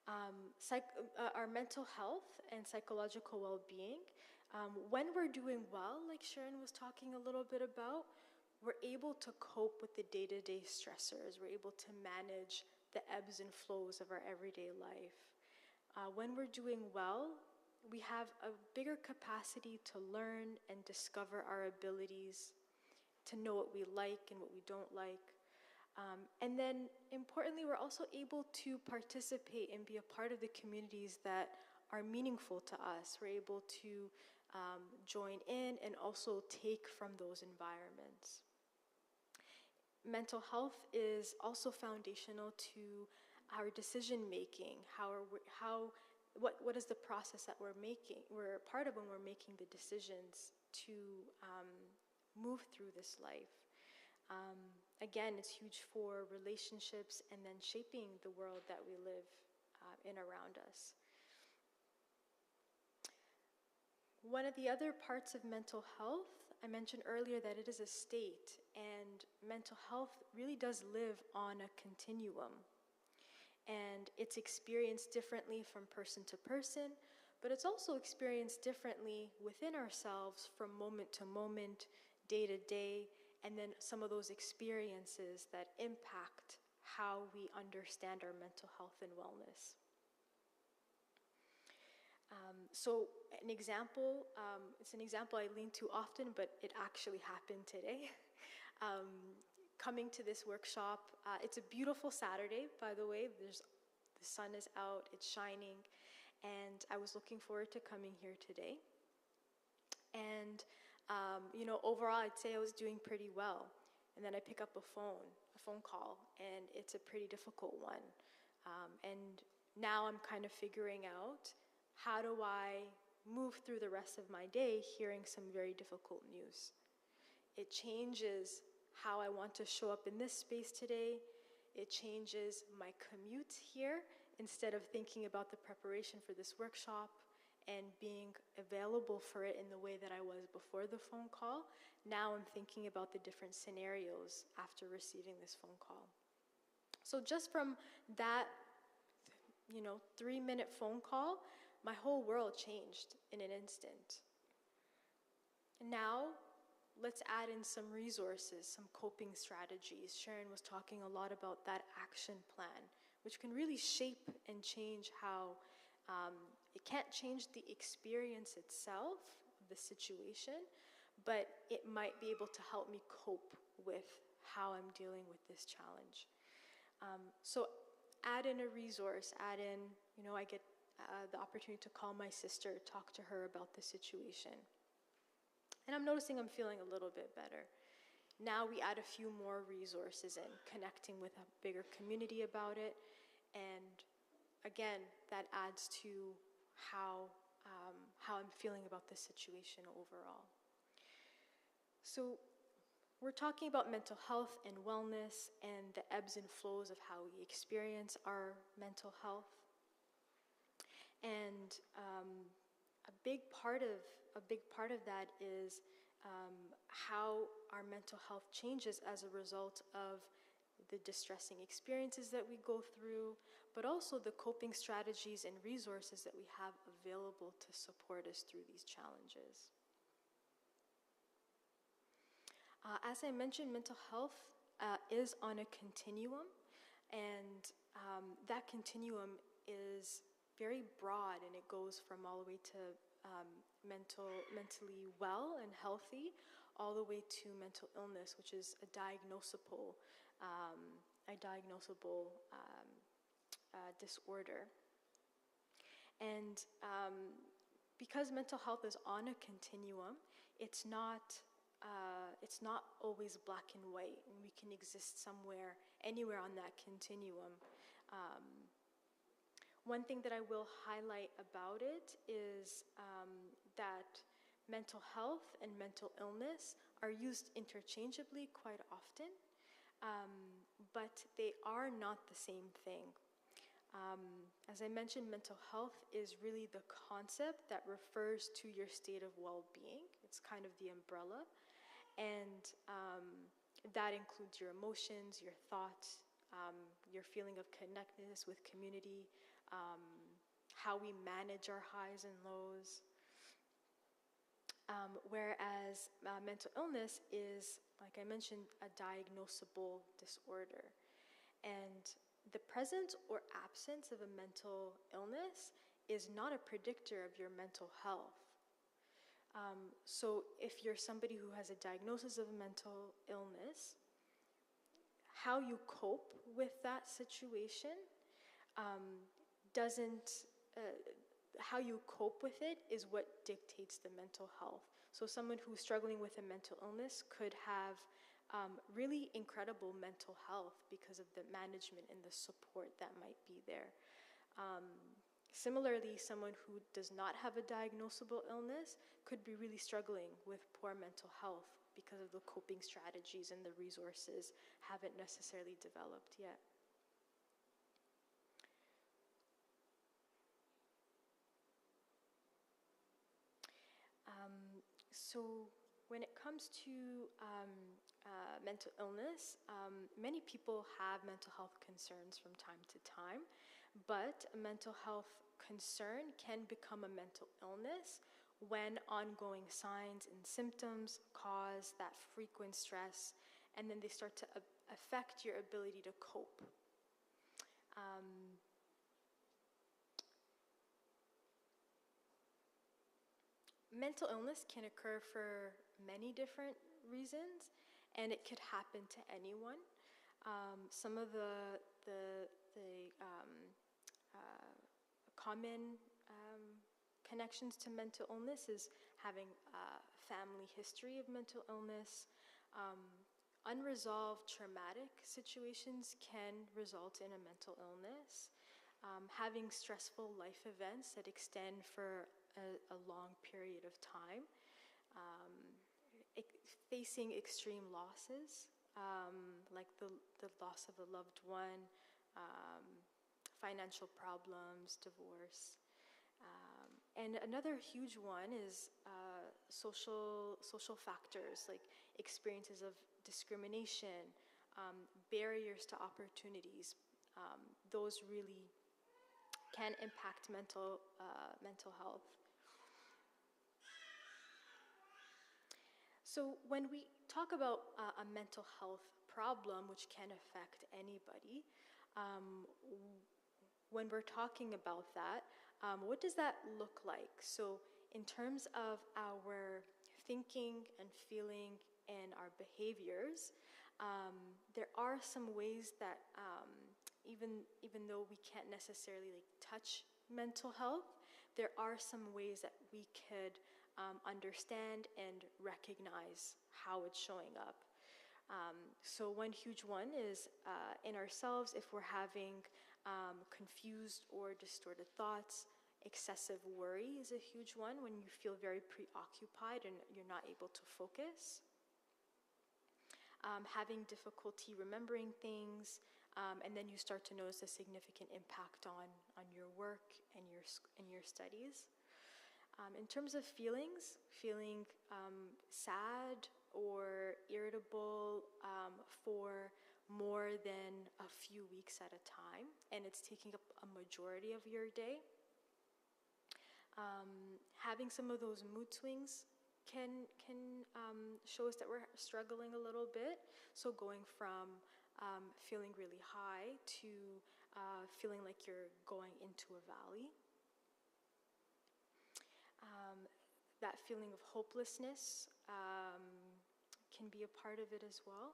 Our mental health and psychological well-being, when we're doing well, like Sharon was talking a little bit about, we're able to cope with the day-to-day stressors. We're able to manage the ebbs and flows of our everyday life. When we're doing well, we have a bigger capacity to learn and discover our abilities, to know what we like and what we don't like. And then, importantly, we're also able to participate and be a part of the communities that are meaningful to us. We're able to join in and also take from those environments. Mental health is also foundational to our decision making. What is the process that we're a part of when we're making the decisions to move through this life. Again, it's huge for relationships and then shaping the world that we live in around us. One of the other parts of mental health, I mentioned earlier that it is a state, and mental health really does live on a continuum. And it's experienced differently from person to person, but it's also experienced differently within ourselves from moment to moment, day to day, and then some of those experiences that impact how we understand our mental health and wellness. So an example, it's an example I lean to often, but it actually happened today. Coming to this workshop, it's a beautiful Saturday, by the way. The sun is out, it's shining, and I was looking forward to coming here today. And overall, I'd say I was doing pretty well. And then I pick up a phone call, and it's a pretty difficult one. And now I'm kind of figuring out, how do I move through the rest of my day hearing some very difficult news? It changes how I want to show up in this space today. It changes my commute here. Instead of thinking about the preparation for this workshop and being available for it in the way that I was before the phone call, now I'm thinking about the different scenarios after receiving this phone call. So just from that, 3-minute phone call, my whole world changed in an instant. Now, let's add in some resources, some coping strategies. Sharon was talking a lot about that action plan, which can really shape and change how It can't change the experience itself, the situation, but it might be able to help me cope with how I'm dealing with this challenge. So add in a resource, add in, I get the opportunity to call my sister, talk to her about the situation. And I'm noticing I'm feeling a little bit better. Now we add a few more resources in, connecting with a bigger community about it. And again, that adds to how I'm feeling about the situation overall. So we're talking about mental health and wellness and the ebbs and flows of how we experience our mental health. And a big part of that is how our mental health changes as a result of the distressing experiences that we go through, but also the coping strategies and resources that we have available to support us through these challenges. As I mentioned, mental health is on a continuum, and that continuum is very broad, and it goes from all the way to mentally well and healthy, all the way to mental illness, which is a diagnosable disorder. And because mental health is on a continuum, it's not always black and white, and we can exist anywhere on that continuum. One thing that I will highlight about it is that mental health and mental illness are used interchangeably quite often, but they are not the same thing. As I mentioned, mental health is really the concept that refers to your state of well-being. It's kind of the umbrella. And that includes your emotions, your thoughts, your feeling of connectedness with community, how we manage our highs and lows. Whereas mental illness is, like I mentioned, a diagnosable disorder. And the presence or absence of a mental illness is not a predictor of your mental health. So if you're somebody who has a diagnosis of a mental illness, how you cope with that situation how you cope with it is what dictates the mental health. So someone who's struggling with a mental illness could have really incredible mental health because of the management and the support that might be there. Similarly, someone who does not have a diagnosable illness could be really struggling with poor mental health because of the coping strategies and the resources haven't necessarily developed yet. So when it comes to mental illness, many people have mental health concerns from time to time, but a mental health concern can become a mental illness when ongoing signs and symptoms cause that frequent stress, and then they start to affect your ability to cope. Mental illness can occur for many different reasons, and it could happen to anyone. Some of the common connections to mental illness is having a family history of mental illness. Unresolved traumatic situations can result in a mental illness. Having stressful life events that extend for a long period of time, facing extreme losses, like the loss of a loved one, financial problems, divorce. And another huge one is social factors, like experiences of discrimination, barriers to opportunities. Those really can impact mental health. So when we talk about a mental health problem, which can affect anybody, when we're talking about that, What does that look like? So, in terms of our thinking and feeling and our behaviors, there are some ways that even though we can't necessarily like touch mental health, there are some ways that we could understand and recognize how it's showing up. So one huge one is in ourselves if we're having confused or distorted thoughts. Excessive worry is a huge one when you feel very preoccupied and you're not able to focus. Having difficulty remembering things, and then you start to notice a significant impact on your work and your studies. In terms of feelings, feeling sad or irritable for more than a few weeks at a time, and it's taking up a majority of your day. Having some of those mood swings can show us that we're struggling a little bit. So going from feeling really high to feeling like you're going into a valley. That feeling of hopelessness can be a part of it as well.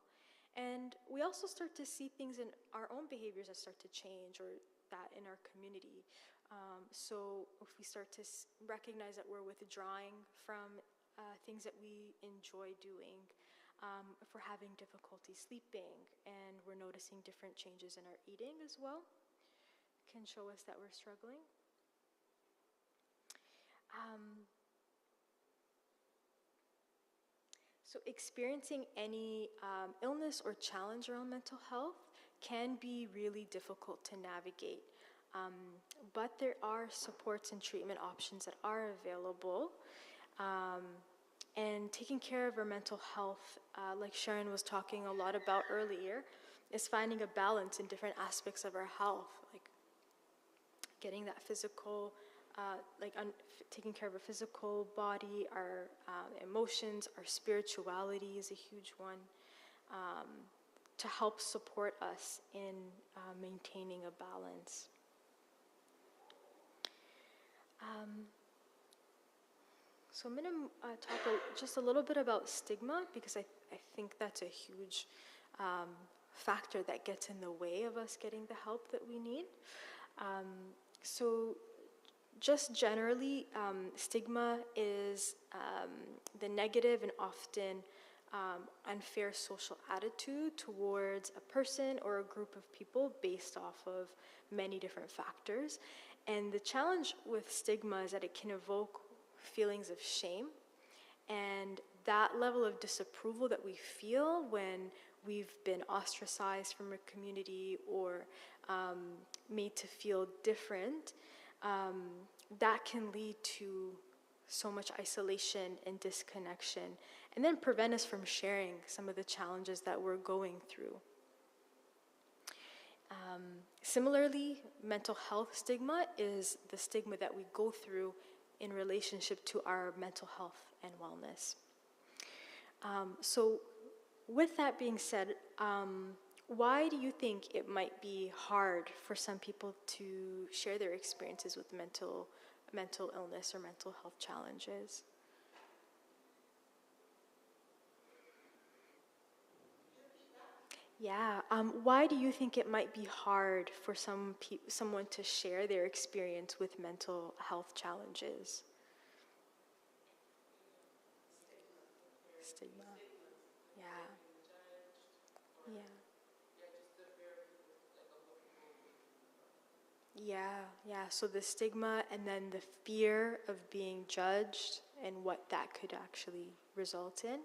And we also start to see things in our own behaviors that start to change, or that in our community. So if we start to recognize that we're withdrawing from things that we enjoy doing, if we're having difficulty sleeping and we're noticing different changes in our eating as well, can show us that we're struggling. So experiencing any illness or challenge around mental health can be really difficult to navigate. But there are supports and treatment options that are available. And taking care of our mental health, like Sharon was talking a lot about earlier, is finding a balance in different aspects of our health, like getting that physical, taking care of our physical body, our emotions, our spirituality is a huge one, to help support us in maintaining a balance. So I'm going to talk just a little bit about stigma, because I think that's a huge factor that gets in the way of us getting the help that we need. So just generally, stigma is the negative and often unfair social attitude towards a person or a group of people based off of many different factors. And the challenge with stigma is that it can evoke feelings of shame, and that level of disapproval that we feel when we've been ostracized from a community or made to feel different, that can lead to so much isolation and disconnection, and then prevent us from sharing some of the challenges that we're going through. Similarly, mental health stigma is the stigma that we go through in relationship to our mental health and wellness. So with that being said, why do you think it might be hard for some people to share their experiences with mental illness or mental health challenges? Yeah. Why do you think it might be hard for someone to share their experience with mental health challenges? Stigma. Yeah. Yeah. Yeah. So the stigma and then the fear of being judged and what that could actually result in.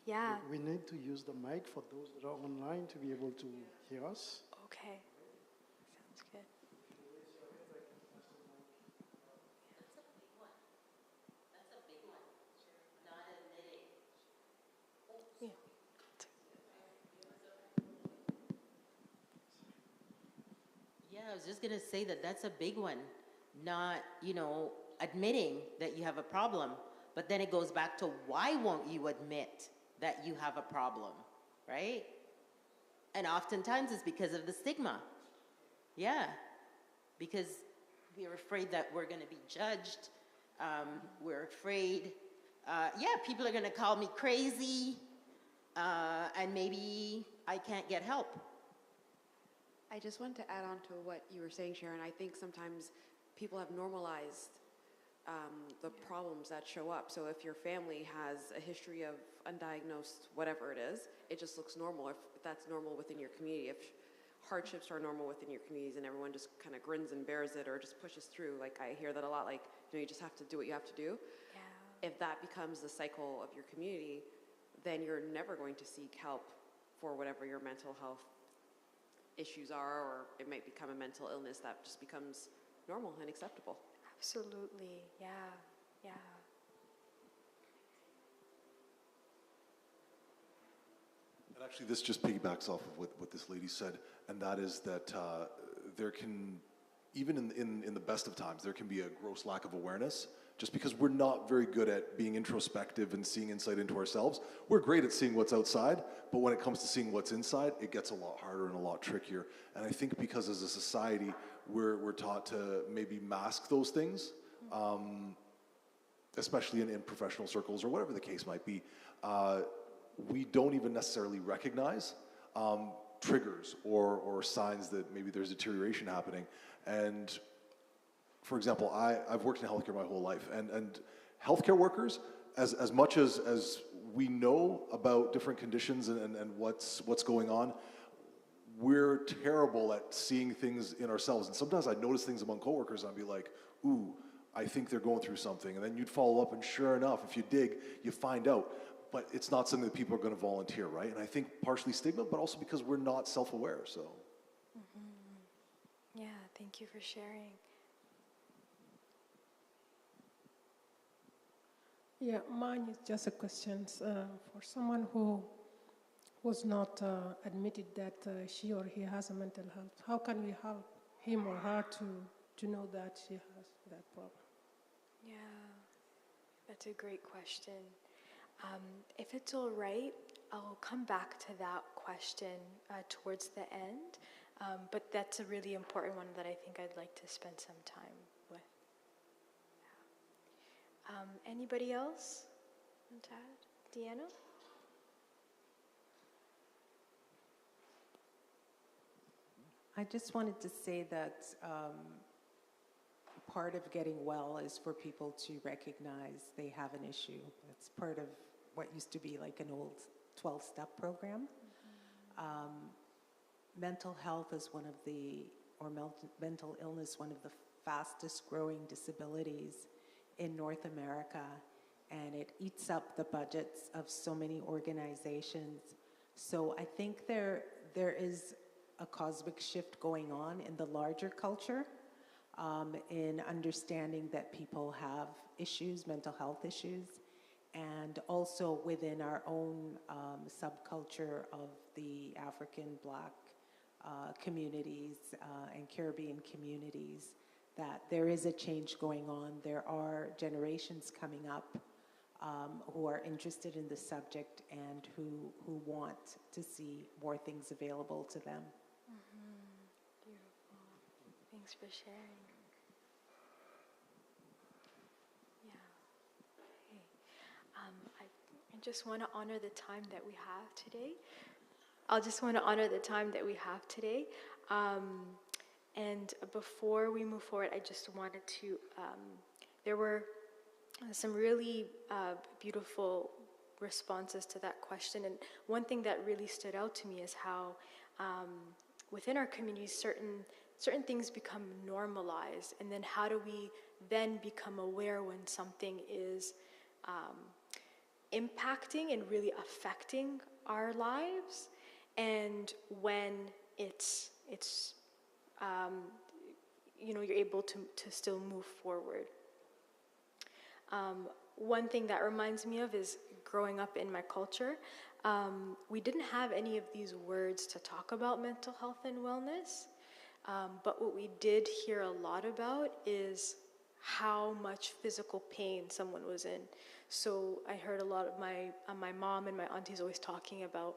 Yeah. We need to use the mic for those that are online to be able to hear us. Okay. Sounds good. Yeah. Yeah, I was just going to say that that's a big one. Not, admitting that you have a problem, but then it goes back to why won't you admit that you have a problem, right? And oftentimes it's because of the stigma. Yeah, because we're afraid that we're going to be judged. We're afraid, people are going to call me crazy, and maybe I can't get help. I just want to add on to what you were saying, Sharon. I think sometimes people have normalized the problems that show up. So if your family has a history of undiagnosed whatever it is, it just looks normal if that's normal within your community. If hardships are normal within your communities and everyone just kind of grins and bears it or just pushes through, like I hear that a lot, like, you just have to do what you have to do. Yeah. If that becomes the cycle of your community, then you're never going to seek help for whatever your mental health issues are, or it might become a mental illness that just becomes normal and acceptable. Absolutely, yeah. And actually, this just piggybacks off of what this lady said, and that is that there can, even in the best of times, there can be a gross lack of awareness, just because we're not very good at being introspective and seeing insight into ourselves. We're great at seeing what's outside, but when it comes to seeing what's inside, it gets a lot harder and a lot trickier. And I think because as a society, we're taught to maybe mask those things, especially in professional circles or whatever the case might be. We don't even necessarily recognize triggers or signs that maybe there's deterioration happening. And for example, I've worked in healthcare my whole life, and healthcare workers, as much as we know about different conditions and what's going on, we're terrible at seeing things in ourselves. And sometimes I notice things among coworkers, and I'd be like, ooh, I think they're going through something. And then you'd follow up, and sure enough, if you dig, you find out. But it's not something that people are going to volunteer, right? And I think partially stigma, but also because we're not self-aware, so. Mm-hmm. Yeah, thank you for sharing. Yeah, mine is just a question for someone who was not admitted that she or he has a mental health. How can we help him or her to know that she has that problem? Yeah, that's a great question. If it's all right, I'll come back to that question towards the end, but that's a really important one that I think I'd like to spend some time with. Yeah. Anybody else? Deanna? I just wanted to say that part of getting well is for people to recognize they have an issue. It's part of what used to be like an old 12-step program. Mental health is mental illness, one of the fastest growing disabilities in North America, and it eats up the budgets of so many organizations. So I think there is a cosmic shift going on in the larger culture, in understanding that people have issues, mental health issues, and also within our own subculture of the African Black communities and Caribbean communities, that there is a change going on. There are generations coming up who are interested in the subject and who want to see more things available to them. Beautiful. Thanks for sharing. I just want to honor the time that we have today. And before we move forward, I just wanted to, there were some really beautiful responses to that question. And one thing that really stood out to me is how within our communities, certain things become normalized. And then how do we then become aware when something is impacting and really affecting our lives, and when it's you're able to still move forward. One thing that reminds me of is growing up in my culture, we didn't have any of these words to talk about mental health and wellness, but what we did hear a lot about is how much physical pain someone was in. So I heard a lot of my mom and my aunties always talking about,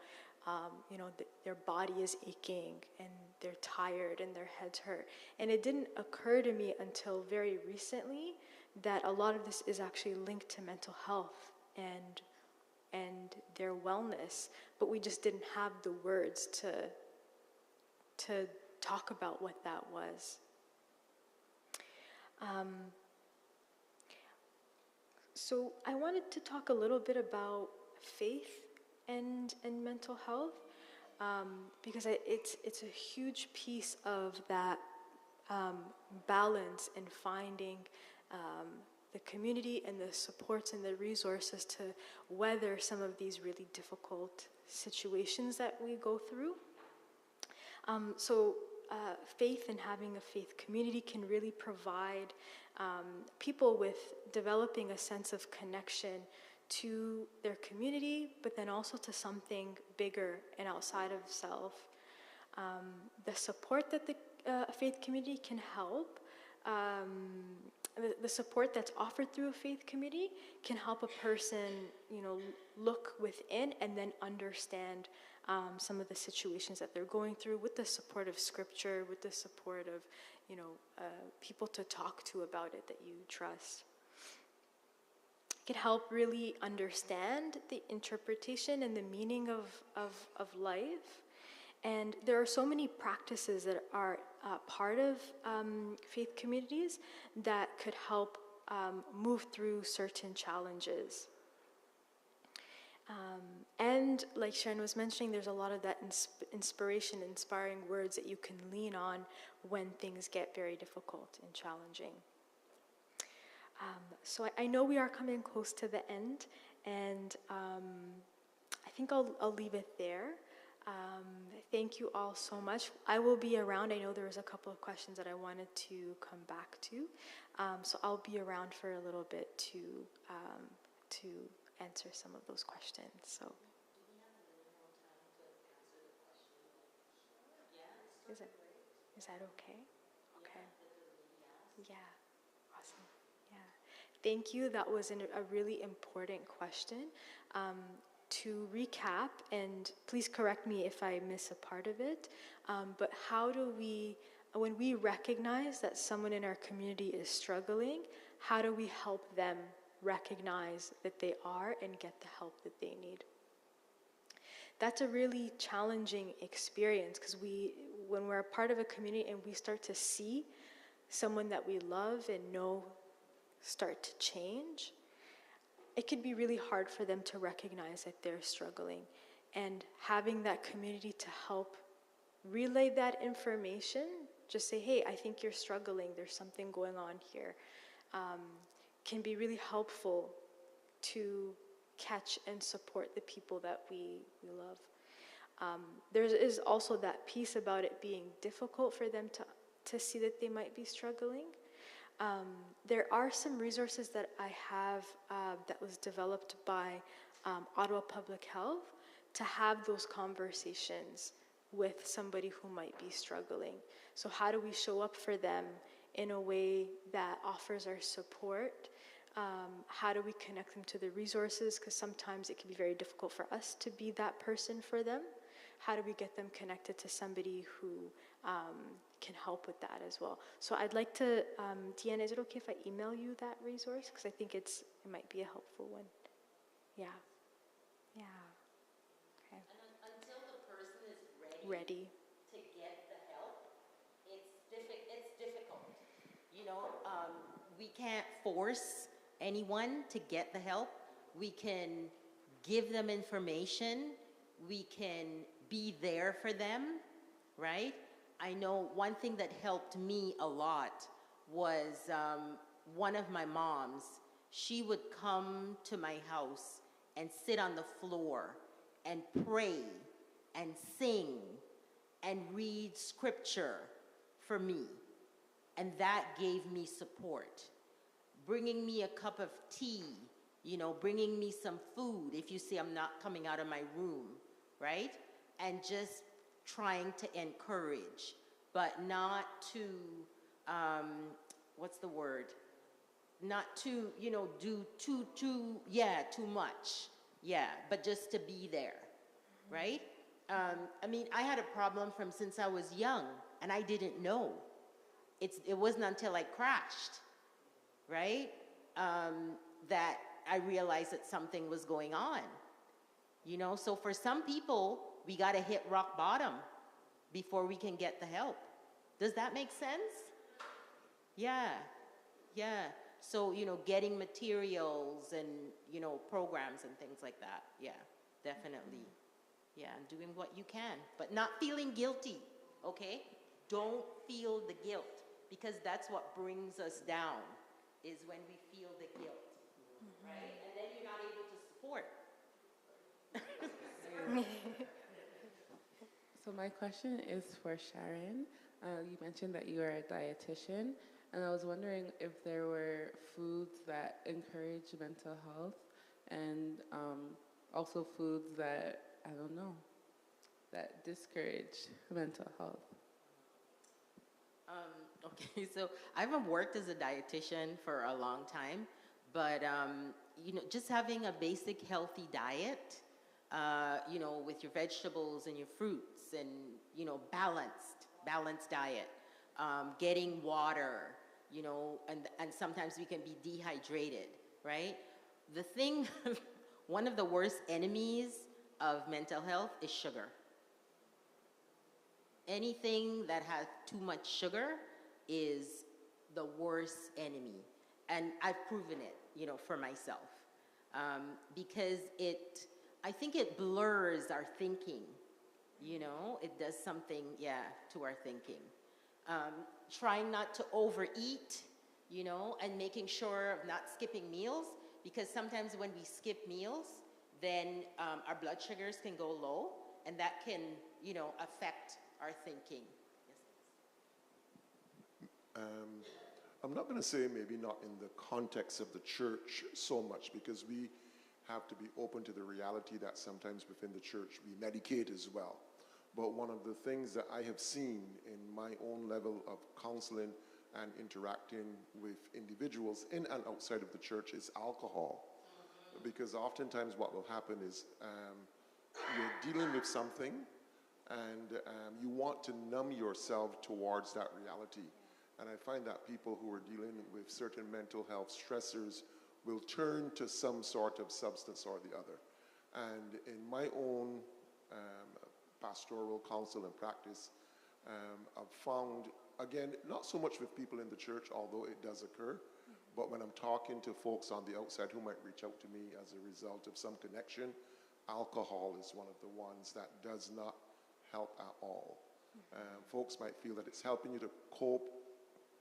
their body is aching and they're tired and their heads hurt. And it didn't occur to me until very recently that a lot of this is actually linked to mental health and their wellness, but we just didn't have the words to talk about what that was. So I wanted to talk a little bit about faith and mental health, because it's a huge piece of that balance and finding the community and the supports and the resources to weather some of these really difficult situations that we go through. Faith and having a faith community can really provide people with developing a sense of connection to their community, but then also to something bigger and outside of self. The support that the faith community can help, the support that's offered through a faith community can help a person, look within and then understand some of the situations that they're going through with the support of scripture, with the support of, people to talk to about it that you trust. It can help really understand the interpretation and the meaning of life. And there are so many practices that are part of faith communities that could help move through certain challenges. And like Sharon was mentioning, there's a lot of that inspiration, inspiring words that you can lean on when things get very difficult and challenging. So I know we are coming close to the end, and I think I'll leave it there. Thank you all so much. I will be around. I know there was a couple of questions that I wanted to come back to, so I'll be around for a little bit to answer some of those questions. So, is that okay? Okay. Yeah. Awesome. Yeah. Thank you. That was a really important question. To recap, and please correct me if I miss a part of it, but how do we, when we recognize that someone in our community is struggling, how do we help them recognize that they are and get the help that they need? That's a really challenging experience, because when we're a part of a community and we start to see someone that we love and know start to change, it can be really hard for them to recognize that they're struggling. And having that community to help relay that information, just say, hey, I think you're struggling, there's something going on here, can be really helpful to catch and support the people that we love. There is also that piece about it being difficult for them to see that they might be struggling. There are some resources that I have that was developed by Ottawa Public Health to have those conversations with somebody who might be struggling. So how do we show up for them in a way that offers our support? How do we connect them to the resources? Because sometimes it can be very difficult for us to be that person for them. How do we get them connected to somebody who can help with that as well? So I'd like to, Deanna, is it okay if I email you that resource? Because I think it might be a helpful one. Yeah. Yeah. Okay. And until the person is ready to get the help, it's difficult. We can't force anyone to get the help. We can give them information. We can be there for them, right? I know one thing that helped me a lot was one of my moms. She would come to my house and sit on the floor and pray and sing and read scripture for me. And that gave me support. Bringing me a cup of tea, bringing me some food if you see I'm not coming out of my room, right? And just trying to encourage, but not to, not to, do too much. Yeah, but just to be there, right? I mean, I had a problem from since I was young, and I didn't know. It wasn't until I crashed, right, that I realized that something was going on. So for some people, we got to hit rock bottom before we can get the help. Does that make sense? Yeah. So, getting materials and, programs and things like that. Yeah, definitely. Yeah, and doing what you can, but not feeling guilty, okay? Don't feel the guilt, because that's what brings us down, is when we feel the guilt, right? And then you're not able to support. So my question is for Sharon. You mentioned that you are a dietitian, and I was wondering if there were foods that encourage mental health, and also foods that, I don't know, that discourage mental health. Okay, so I haven't worked as a dietitian for a long time, but just having a basic healthy diet, with your vegetables and your fruits, and balanced diet, getting water, and sometimes we can be dehydrated, right? The thing, one of the worst enemies of mental health is sugar. Anything that has too much sugar is the worst enemy. And I've proven it, for myself. Because I think it blurs our thinking, it does something, to our thinking. Trying not to overeat, and making sure of not skipping meals, because sometimes when we skip meals, then our blood sugars can go low, and that can, affect our thinking. I'm not going to say maybe not in the context of the church so much, because we have to be open to the reality that sometimes within the church we medicate as well. But one of the things that I have seen in my own level of counseling and interacting with individuals in and outside of the church is alcohol. Because oftentimes what will happen is you're dealing with something, and you want to numb yourself towards that reality. And I find that people who are dealing with certain mental health stressors will turn to some sort of substance or the other. And in my own pastoral counsel and practice, I've found, again, not so much with people in the church, although it does occur, but when I'm talking to folks on the outside who might reach out to me as a result of some connection, alcohol is one of the ones that does not help at all. Folks might feel that it's helping you to cope,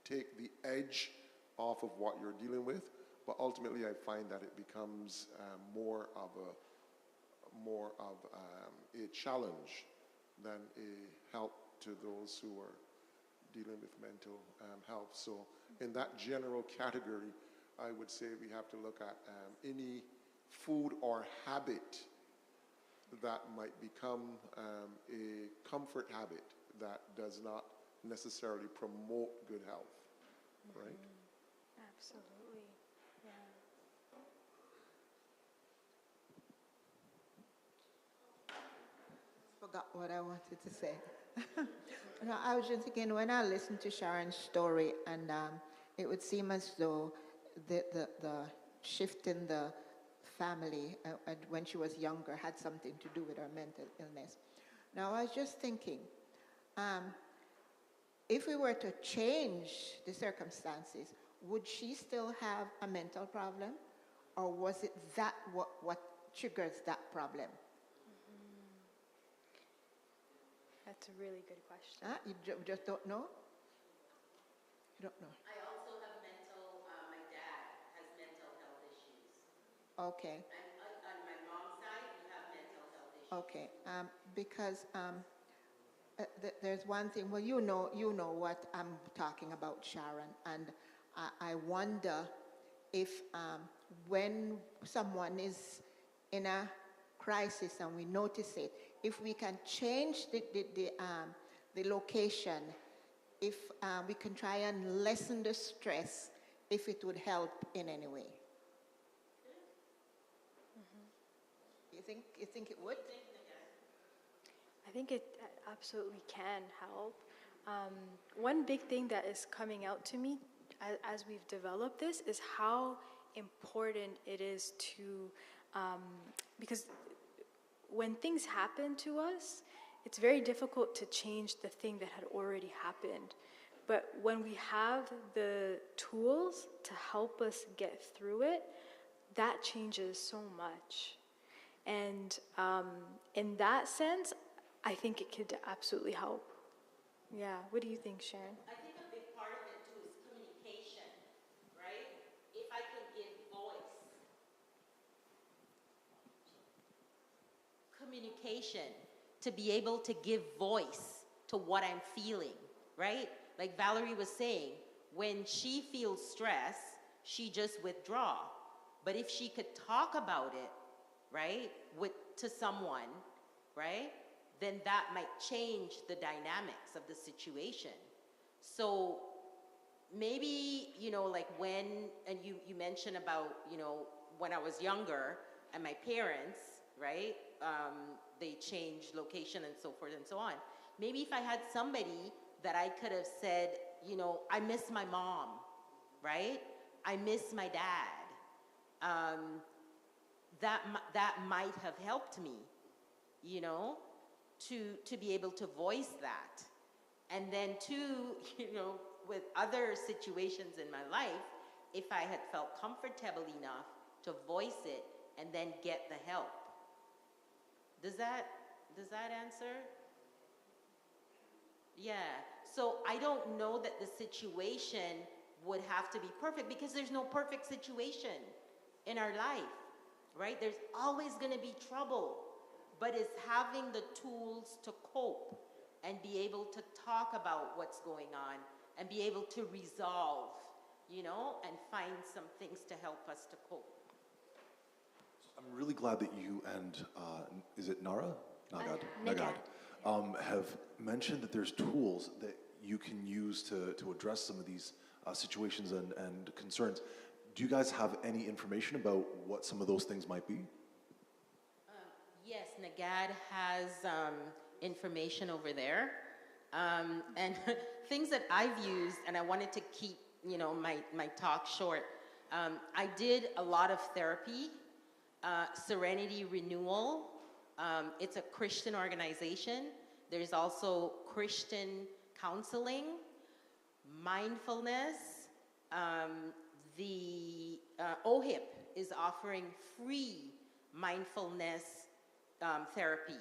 take the edge off of what you're dealing with, but ultimately I find that it becomes more of a challenge than a help to those who are dealing with mental health. So in that general category, I would say we have to look at any food or habit that might become a comfort habit that does not necessarily promote good health, right? Absolutely, yeah. Forgot what I wanted to say. I was just thinking, when I listened to Sharon's story, and it would seem as though the shift in the family when she was younger had something to do with her mental illness. Now, I was just thinking, if we were to change the circumstances, would she still have a mental problem? Or was it that what triggers that problem? That's a really good question. You just don't know? You don't know? I also have my dad has mental health issues. Okay. And on my mom's side, we have mental health issues. Okay. Because there's one thing, well, you know what I'm talking about, Sharon, and I wonder if when someone is in a crisis and we notice it, if we can change the location, if we can try and lessen the stress if it would help in any way. You think it would? I think it absolutely can help. One big thing that is coming out to me as we've developed this is how important it is to, because when things happen to us, it's very difficult to change the thing that had already happened. But when we have the tools to help us get through it, that changes so much. And in that sense, I think it could absolutely help. Yeah, what do you think, Sharon? I think a big part of it too is communication, right? If I can give voice. Communication, to be able to give voice to what I'm feeling, right? Like Valerie was saying, when she feels stress, she just withdraw. But if she could talk about it, right, to someone, right, then that might change the dynamics of the situation. So maybe, like and you mentioned about, when I was younger and my parents, right, they changed location and so forth and so on. Maybe if I had somebody that I could have said, I miss my mom, right? I miss my dad. That might have helped me, to be able to voice that. And then too, with other situations in my life, if I had felt comfortable enough to voice it and then get the help. Does that answer? Yeah. So I don't know that the situation would have to be perfect, because there's no perfect situation in our life, right? There's always going to be trouble, but it's having the tools to cope and be able to talk about what's going on and be able to resolve, and find some things to help us to cope. I'm really glad that you and, is it Nagad, have mentioned that there's tools that you can use to address some of these situations and concerns. Do you guys have any information about what some of those things might be? Yes, Nagad has information over there. And things that I've used, and I wanted to keep, my talk short. I did a lot of therapy, Serenity Renewal. It's a Christian organization. There's also Christian counseling, mindfulness. The OHIP is offering free mindfulness therapy.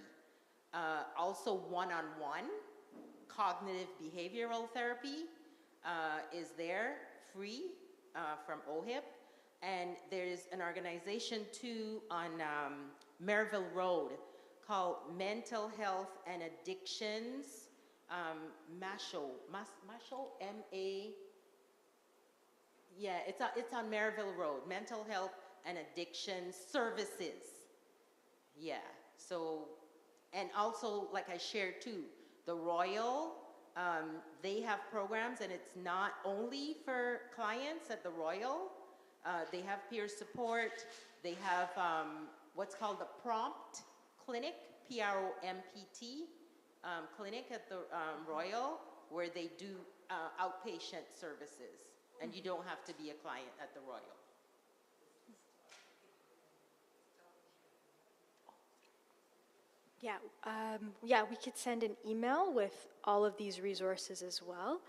Also one-on-one cognitive behavioral therapy is there, free, from OHIP. And there's an organization too on Merville Road called Mental Health and Addictions, MASHO, M-A, yeah, it's on Merville Road, Mental Health and Addiction Services. Yeah, so, and also, like I shared too, the Royal, they have programs, and it's not only for clients at the Royal. They have peer support. They have what's called the Prompt Clinic, P-R-O-M-P-T clinic at the Royal, where they do outpatient services, and you don't have to be a client at the Royal. Yeah, we could send an email with all of these resources as well.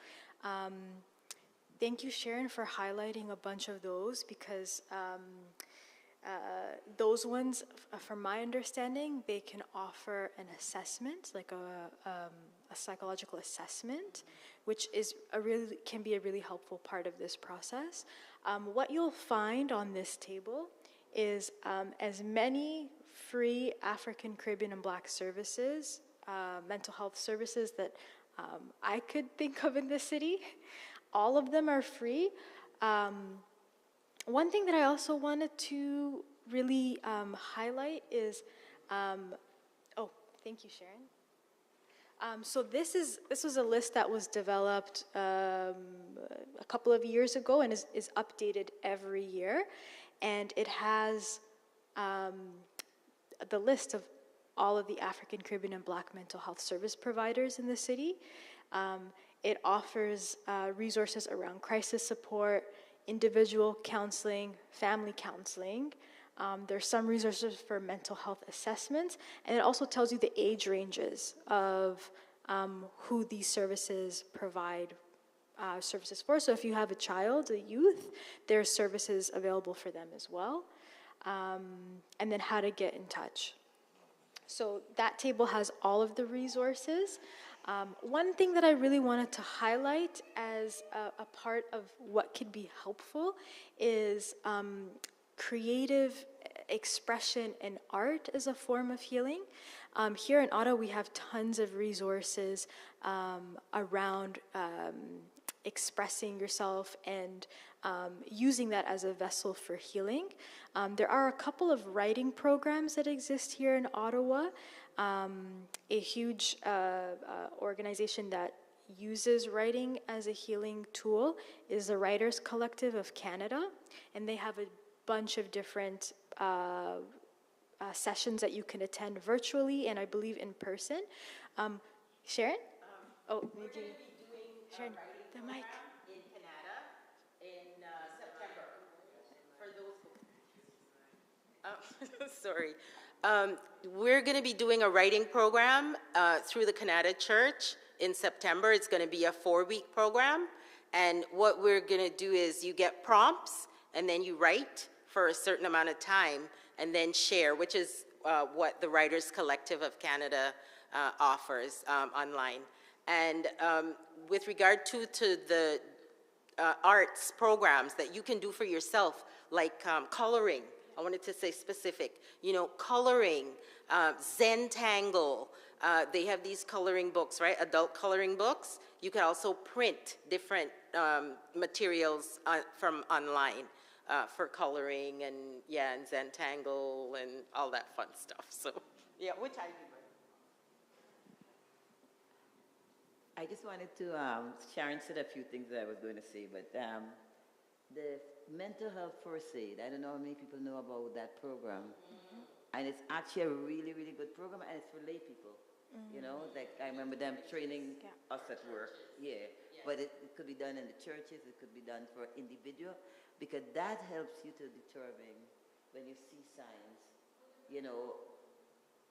Thank you, Sharon, for highlighting a bunch of those, because those ones, from my understanding, they can offer an assessment, like a psychological assessment, which can be a really helpful part of this process. What you'll find on this table is as many free African, Caribbean, and Black services, mental health services that I could think of in the city. All of them are free. One thing that I also wanted to really highlight is, oh, thank you, Sharon. So this was a list that was developed a couple of years ago and is updated every year, and it has the list of all of the African, Caribbean, and Black mental health service providers in the city. It offers resources around crisis support, individual counseling, family counseling. There's some resources for mental health assessments, and it also tells you the age ranges of who these services provide services for. So if you have a child, a youth, there's services available for them as well. And then how to get in touch. So that table has all of the resources. One thing that I really wanted to highlight as a part of what could be helpful is creative expression and art as a form of healing. Here in Ottawa, we have tons of resources around expressing yourself and using that as a vessel for healing. There are a couple of writing programs that exist here in Ottawa. A huge organization that uses writing as a healing tool is the Writers Collective of Canada, and they have a bunch of different sessions that you can attend virtually and I believe in person. Sharon? Maybe. Sharon, the mic. In Canada in September. For those who... sorry. We're going to be doing a writing program through the Canada Church in September. It's going to be a 4-week program. And what we're going to do is you get prompts, and then you write for a certain amount of time, and then share, which is what the Writers Collective of Canada offers online. And with regard to the arts programs that you can do for yourself, like coloring, I wanted to say specific, coloring, Zentangle, they have these coloring books, right? Adult coloring books. You can also print different materials from online for coloring and Zentangle and all that fun stuff. So, yeah, which I do. I just wanted to, Sharon said a few things that I was going to say, but the mental health first aid, I don't know how many people know about that program. Mm-hmm. And it's actually a really, really good program, and it's for lay people. Mm-hmm. Like I remember them training us at work. Yeah. But it could be done in the churches, it could be done for individual, because that helps you to determine when you see signs,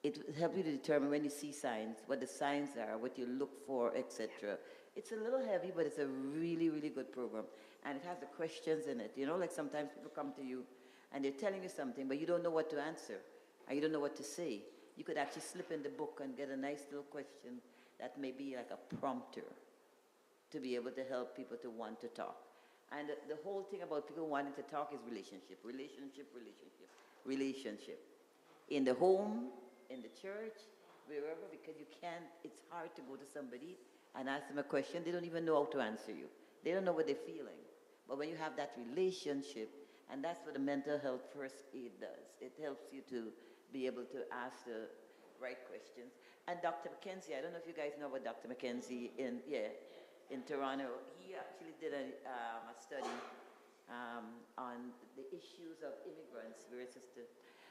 it helps you to determine when you see signs, what the signs are, what you look for, etc. It's a little heavy, but it's a really, really good program. And it has the questions in it. Like sometimes people come to you and they're telling you something, but you don't know what to answer, or you don't know what to say. You could actually slip in the book and get a nice little question that may be like a prompter to be able to help people to want to talk. And the whole thing about people wanting to talk is relationship. In the home, in the church, wherever, because it's hard to go to somebody and ask them a question. They don't even know how to answer you. They don't know what they're feeling. But when you have that relationship, and that's what the mental health first aid does. It helps you to be able to ask the right questions. And Dr. McKenzie, I don't know if you guys know about Dr. McKenzie in Toronto. He actually did a study on the issues of immigrants,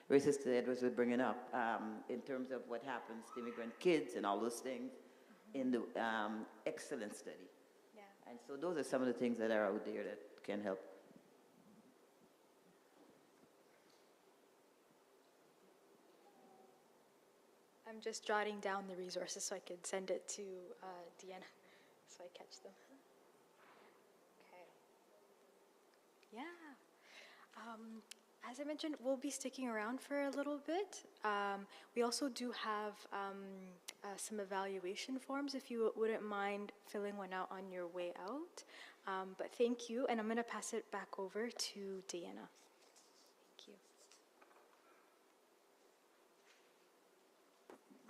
where Sister Edwards was bringing up, in terms of what happens to immigrant kids and all those things in the excellent study. Yeah. And so those are some of the things that are out there that can help. I'm just jotting down the resources so I could send it to Deanna so I catch them. Okay. Yeah. As I mentioned, we'll be sticking around for a little bit. We also do have some evaluation forms if you wouldn't mind filling one out on your way out. But thank you, and I'm going to pass it back over to Deanna. Thank you.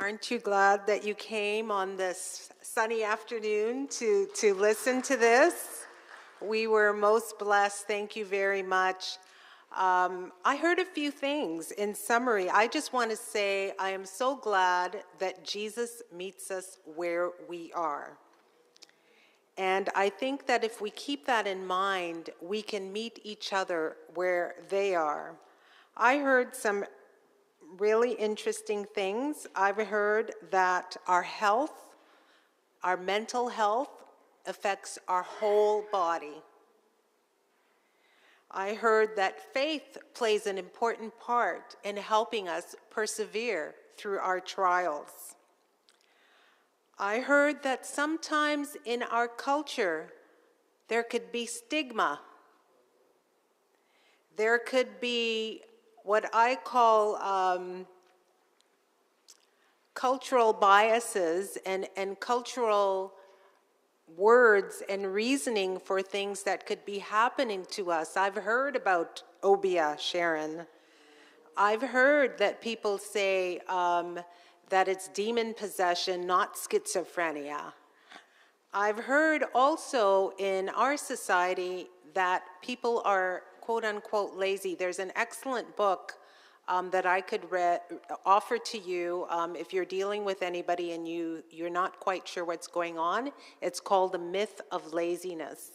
Aren't you glad that you came on this sunny afternoon to listen to this? We were most blessed. Thank you very much. I heard a few things. In summary, I just want to say I am so glad that Jesus meets us where we are. And I think that if we keep that in mind, we can meet each other where they are. I heard some really interesting things. I've heard that our health, our mental health, affects our whole body. I heard that faith plays an important part in helping us persevere through our trials. I heard that sometimes in our culture, there could be stigma. There could be what I call cultural biases and cultural words and reasoning for things that could be happening to us. I've heard about obia, Sharon. I've heard that people say that it's demon possession, not schizophrenia. I've heard also in our society that people are quote unquote lazy. There's an excellent book that I could offer to you if you're dealing with anybody and you're not quite sure what's going on. It's called The Myth of Laziness.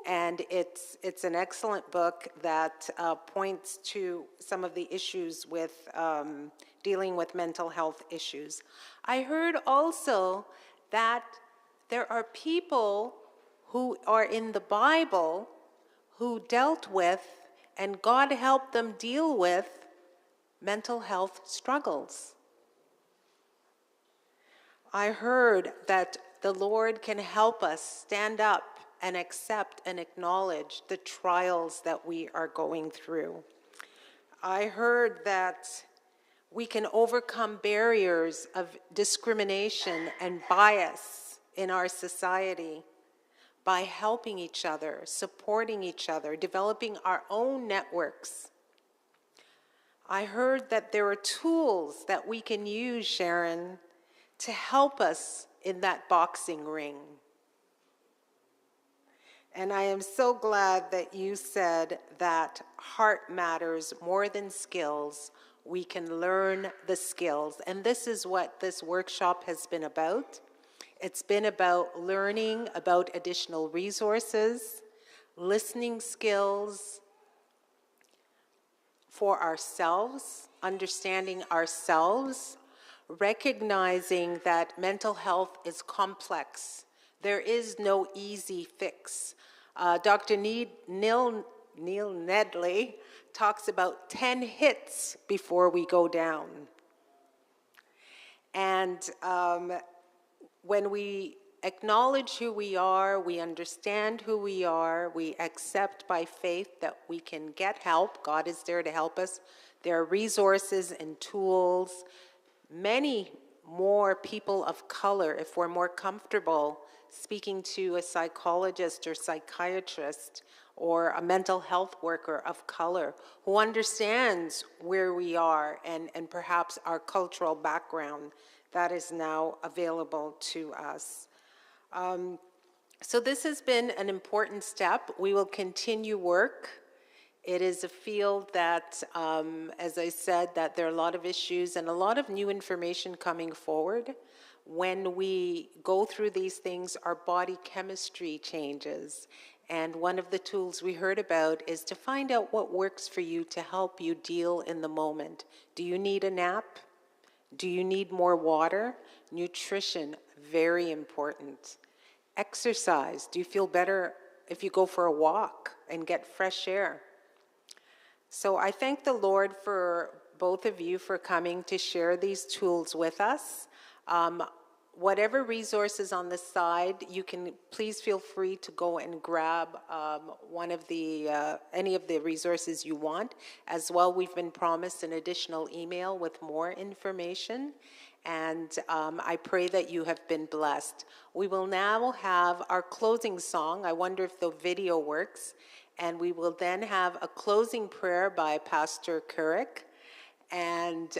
And it's an excellent book that points to some of the issues with dealing with mental health issues. I heard also that there are people who are in the Bible who dealt with and God helped them deal with mental health struggles. I heard that the Lord can help us stand up and accept and acknowledge the trials that we are going through. I heard that we can overcome barriers of discrimination and bias in our society by helping each other, supporting each other, developing our own networks. I heard that there are tools that we can use, Sharon, to help us in that boxing ring. And I am so glad that you said that heart matters more than skills. We can learn the skills. And this is what this workshop has been about. It's been about learning about additional resources, listening skills for ourselves, understanding ourselves, recognizing that mental health is complex. There is no easy fix. Dr. Neil Nedley talks about 10 hits before we go down. And when we acknowledge who we are, we understand who we are, we accept by faith that we can get help. God is there to help us. There are resources and tools. Many more people of color, if we're more comfortable speaking to a psychologist or psychiatrist or a mental health worker of color who understands where we are and perhaps our cultural background, that is now available to us. So this has been an important step. We will continue work. It is a field that, as I said, that there are a lot of issues and a lot of new information coming forward. When we go through these things, our body chemistry changes. And one of the tools we heard about is to find out what works for you to help you deal in the moment. Do you need a nap? Do you need more water? Nutrition, very important. Exercise. Do you feel better if you go for a walk and get fresh air? So I thank the Lord for both of you for coming to share these tools with us. Whatever resources on the side, you can please feel free to go and grab one of the any of the resources you want. As well, we've been promised an additional email with more information, and I pray that you have been blessed. We will now have our closing song. I wonder if the video works, and we will then have a closing prayer by Pastor Couric. And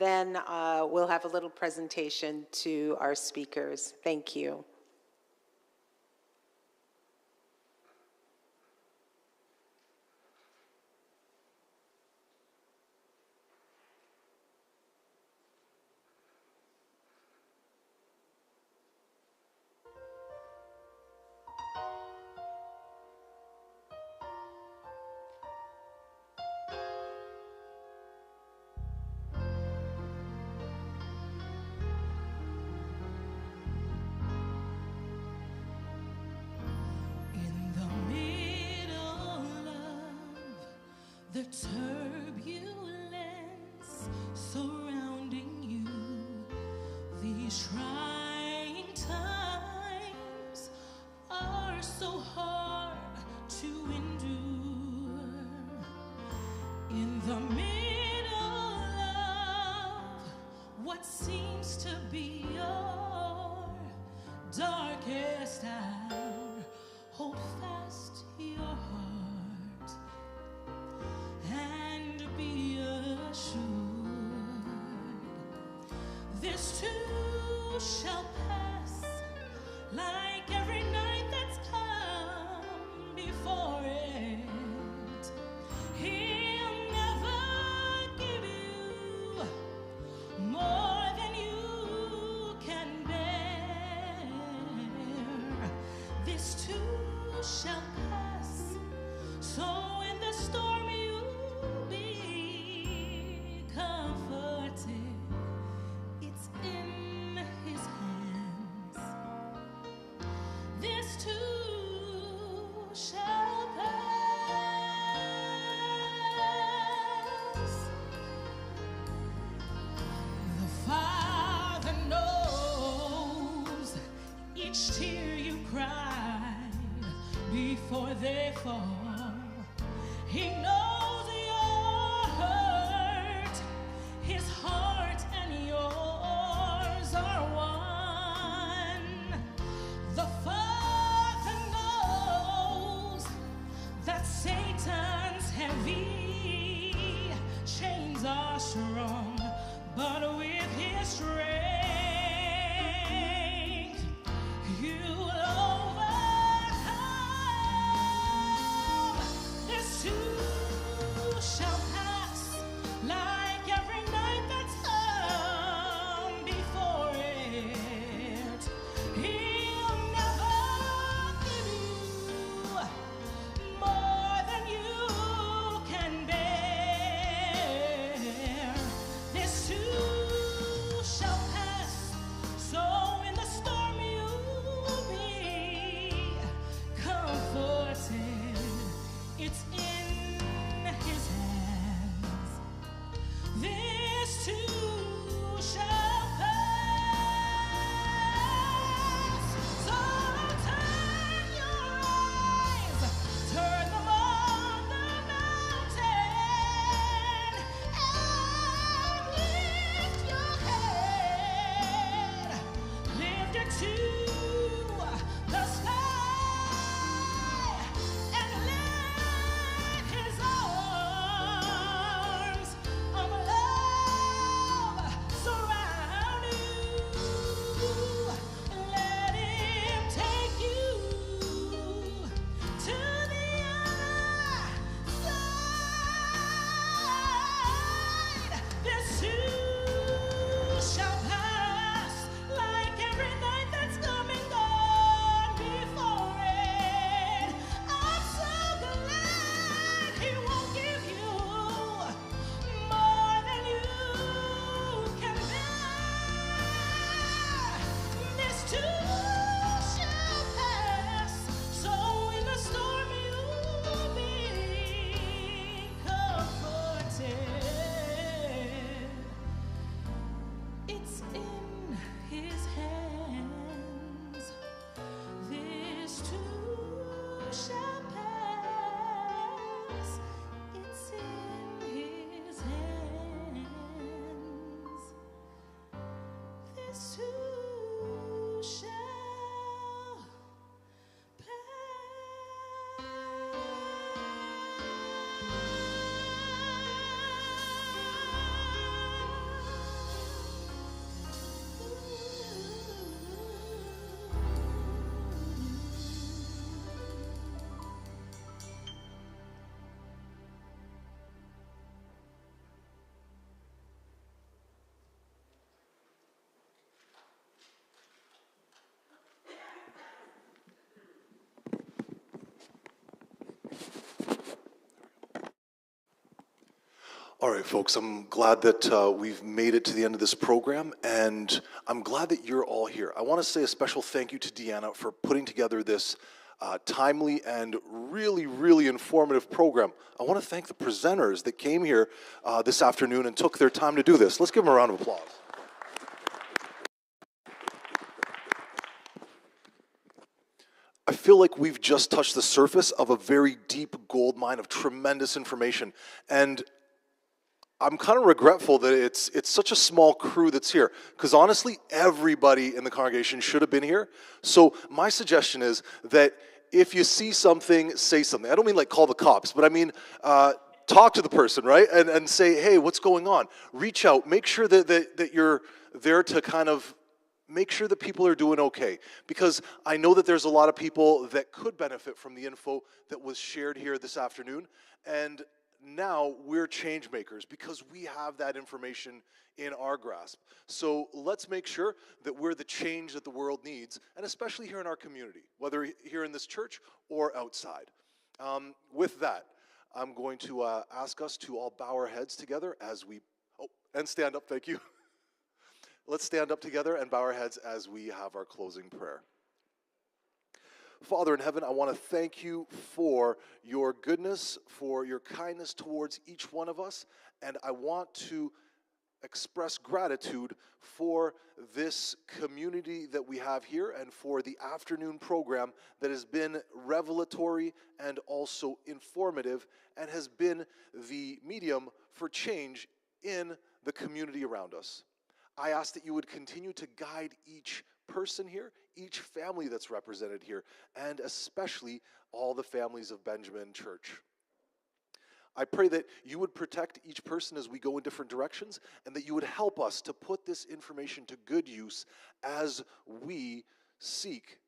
then we'll have a little presentation to our speakers. Thank you. the turbulence surrounding you, these trying times are so hard to endure. In the middle of what seems to be your darkest hour, hold fast your heart and be assured, this too shall pass, like every night that's come before it. He'll never give you more than you can bear. This too shall pass, so in the storm you'll be comforted. It's in his hands. This too shall pass. The Father knows each tear you cried before they fall. He knows your hurt, his heart and yours are one. The Father knows that Satan's heavy chains are strong, but with his strength you'll overcome. This too shall pass, like every night that's come before it. He'll never give you more than you can bear. This too shall pass, so in the storm you'll be comforted. It's in his hands. This too shall pass. So turn your eyes, turn them on the mountain, and lift your head, lift it to the sky, and let his arms of love surround you. Let him take you to the other side. This too shall pass, like every night that's come and gone before it. I'm so glad he won't give you more than you can bear. This too shall pass, so in the storm you'll be comforted. It's in his hands. This too shall pass. It's in his hands. This too shall All right, folks, I'm glad that we've made it to the end of this program, and I'm glad that you're all here. I want to say a special thank you to Deanna for putting together this timely and really, really informative program. I want to thank the presenters that came here this afternoon and took their time to do this. Let's give them a round of applause. I feel like we've just touched the surface of a very deep gold mine of tremendous information. And I'm kind of regretful that it's such a small crew that's here, because honestly, everybody in the congregation should have been here. So my suggestion is that if you see something, say something. I don't mean like call the cops, but I mean talk to the person, right? And say, hey, what's going on? Reach out. Make sure that you're there to kind of make sure that people are doing okay. Because I know that there's a lot of people that could benefit from the info that was shared here this afternoon. And now we're change makers because we have that information in our grasp. So let's make sure that we're the change that the world needs, and especially here in our community, whether here in this church or outside. With that, I'm going to ask us to all bow our heads together as we, and stand up, thank you. Let's stand up together and bow our heads as we have our closing prayer. Father in heaven, I want to thank you for your goodness, for your kindness towards each one of us, and I want to express gratitude for this community that we have here and for the afternoon program that has been revelatory and also informative and has been the medium for change in the community around us. I ask that you would continue to guide each person here, each family that's represented here, and especially all the families of Benjamin Church. I pray that you would protect each person as we go in different directions, and that you would help us to put this information to good use as we seek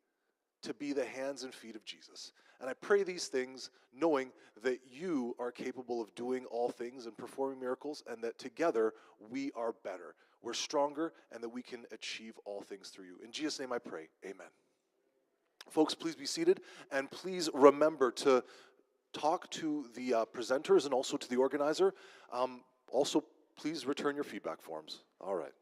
to be the hands and feet of Jesus. And I pray these things knowing that you are capable of doing all things and performing miracles, and that together we are better. We're stronger, and that we can achieve all things through you. In Jesus' name I pray, amen. Folks, please be seated, and please remember to talk to the presenters and also to the organizer. Also, please return your feedback forms. All right.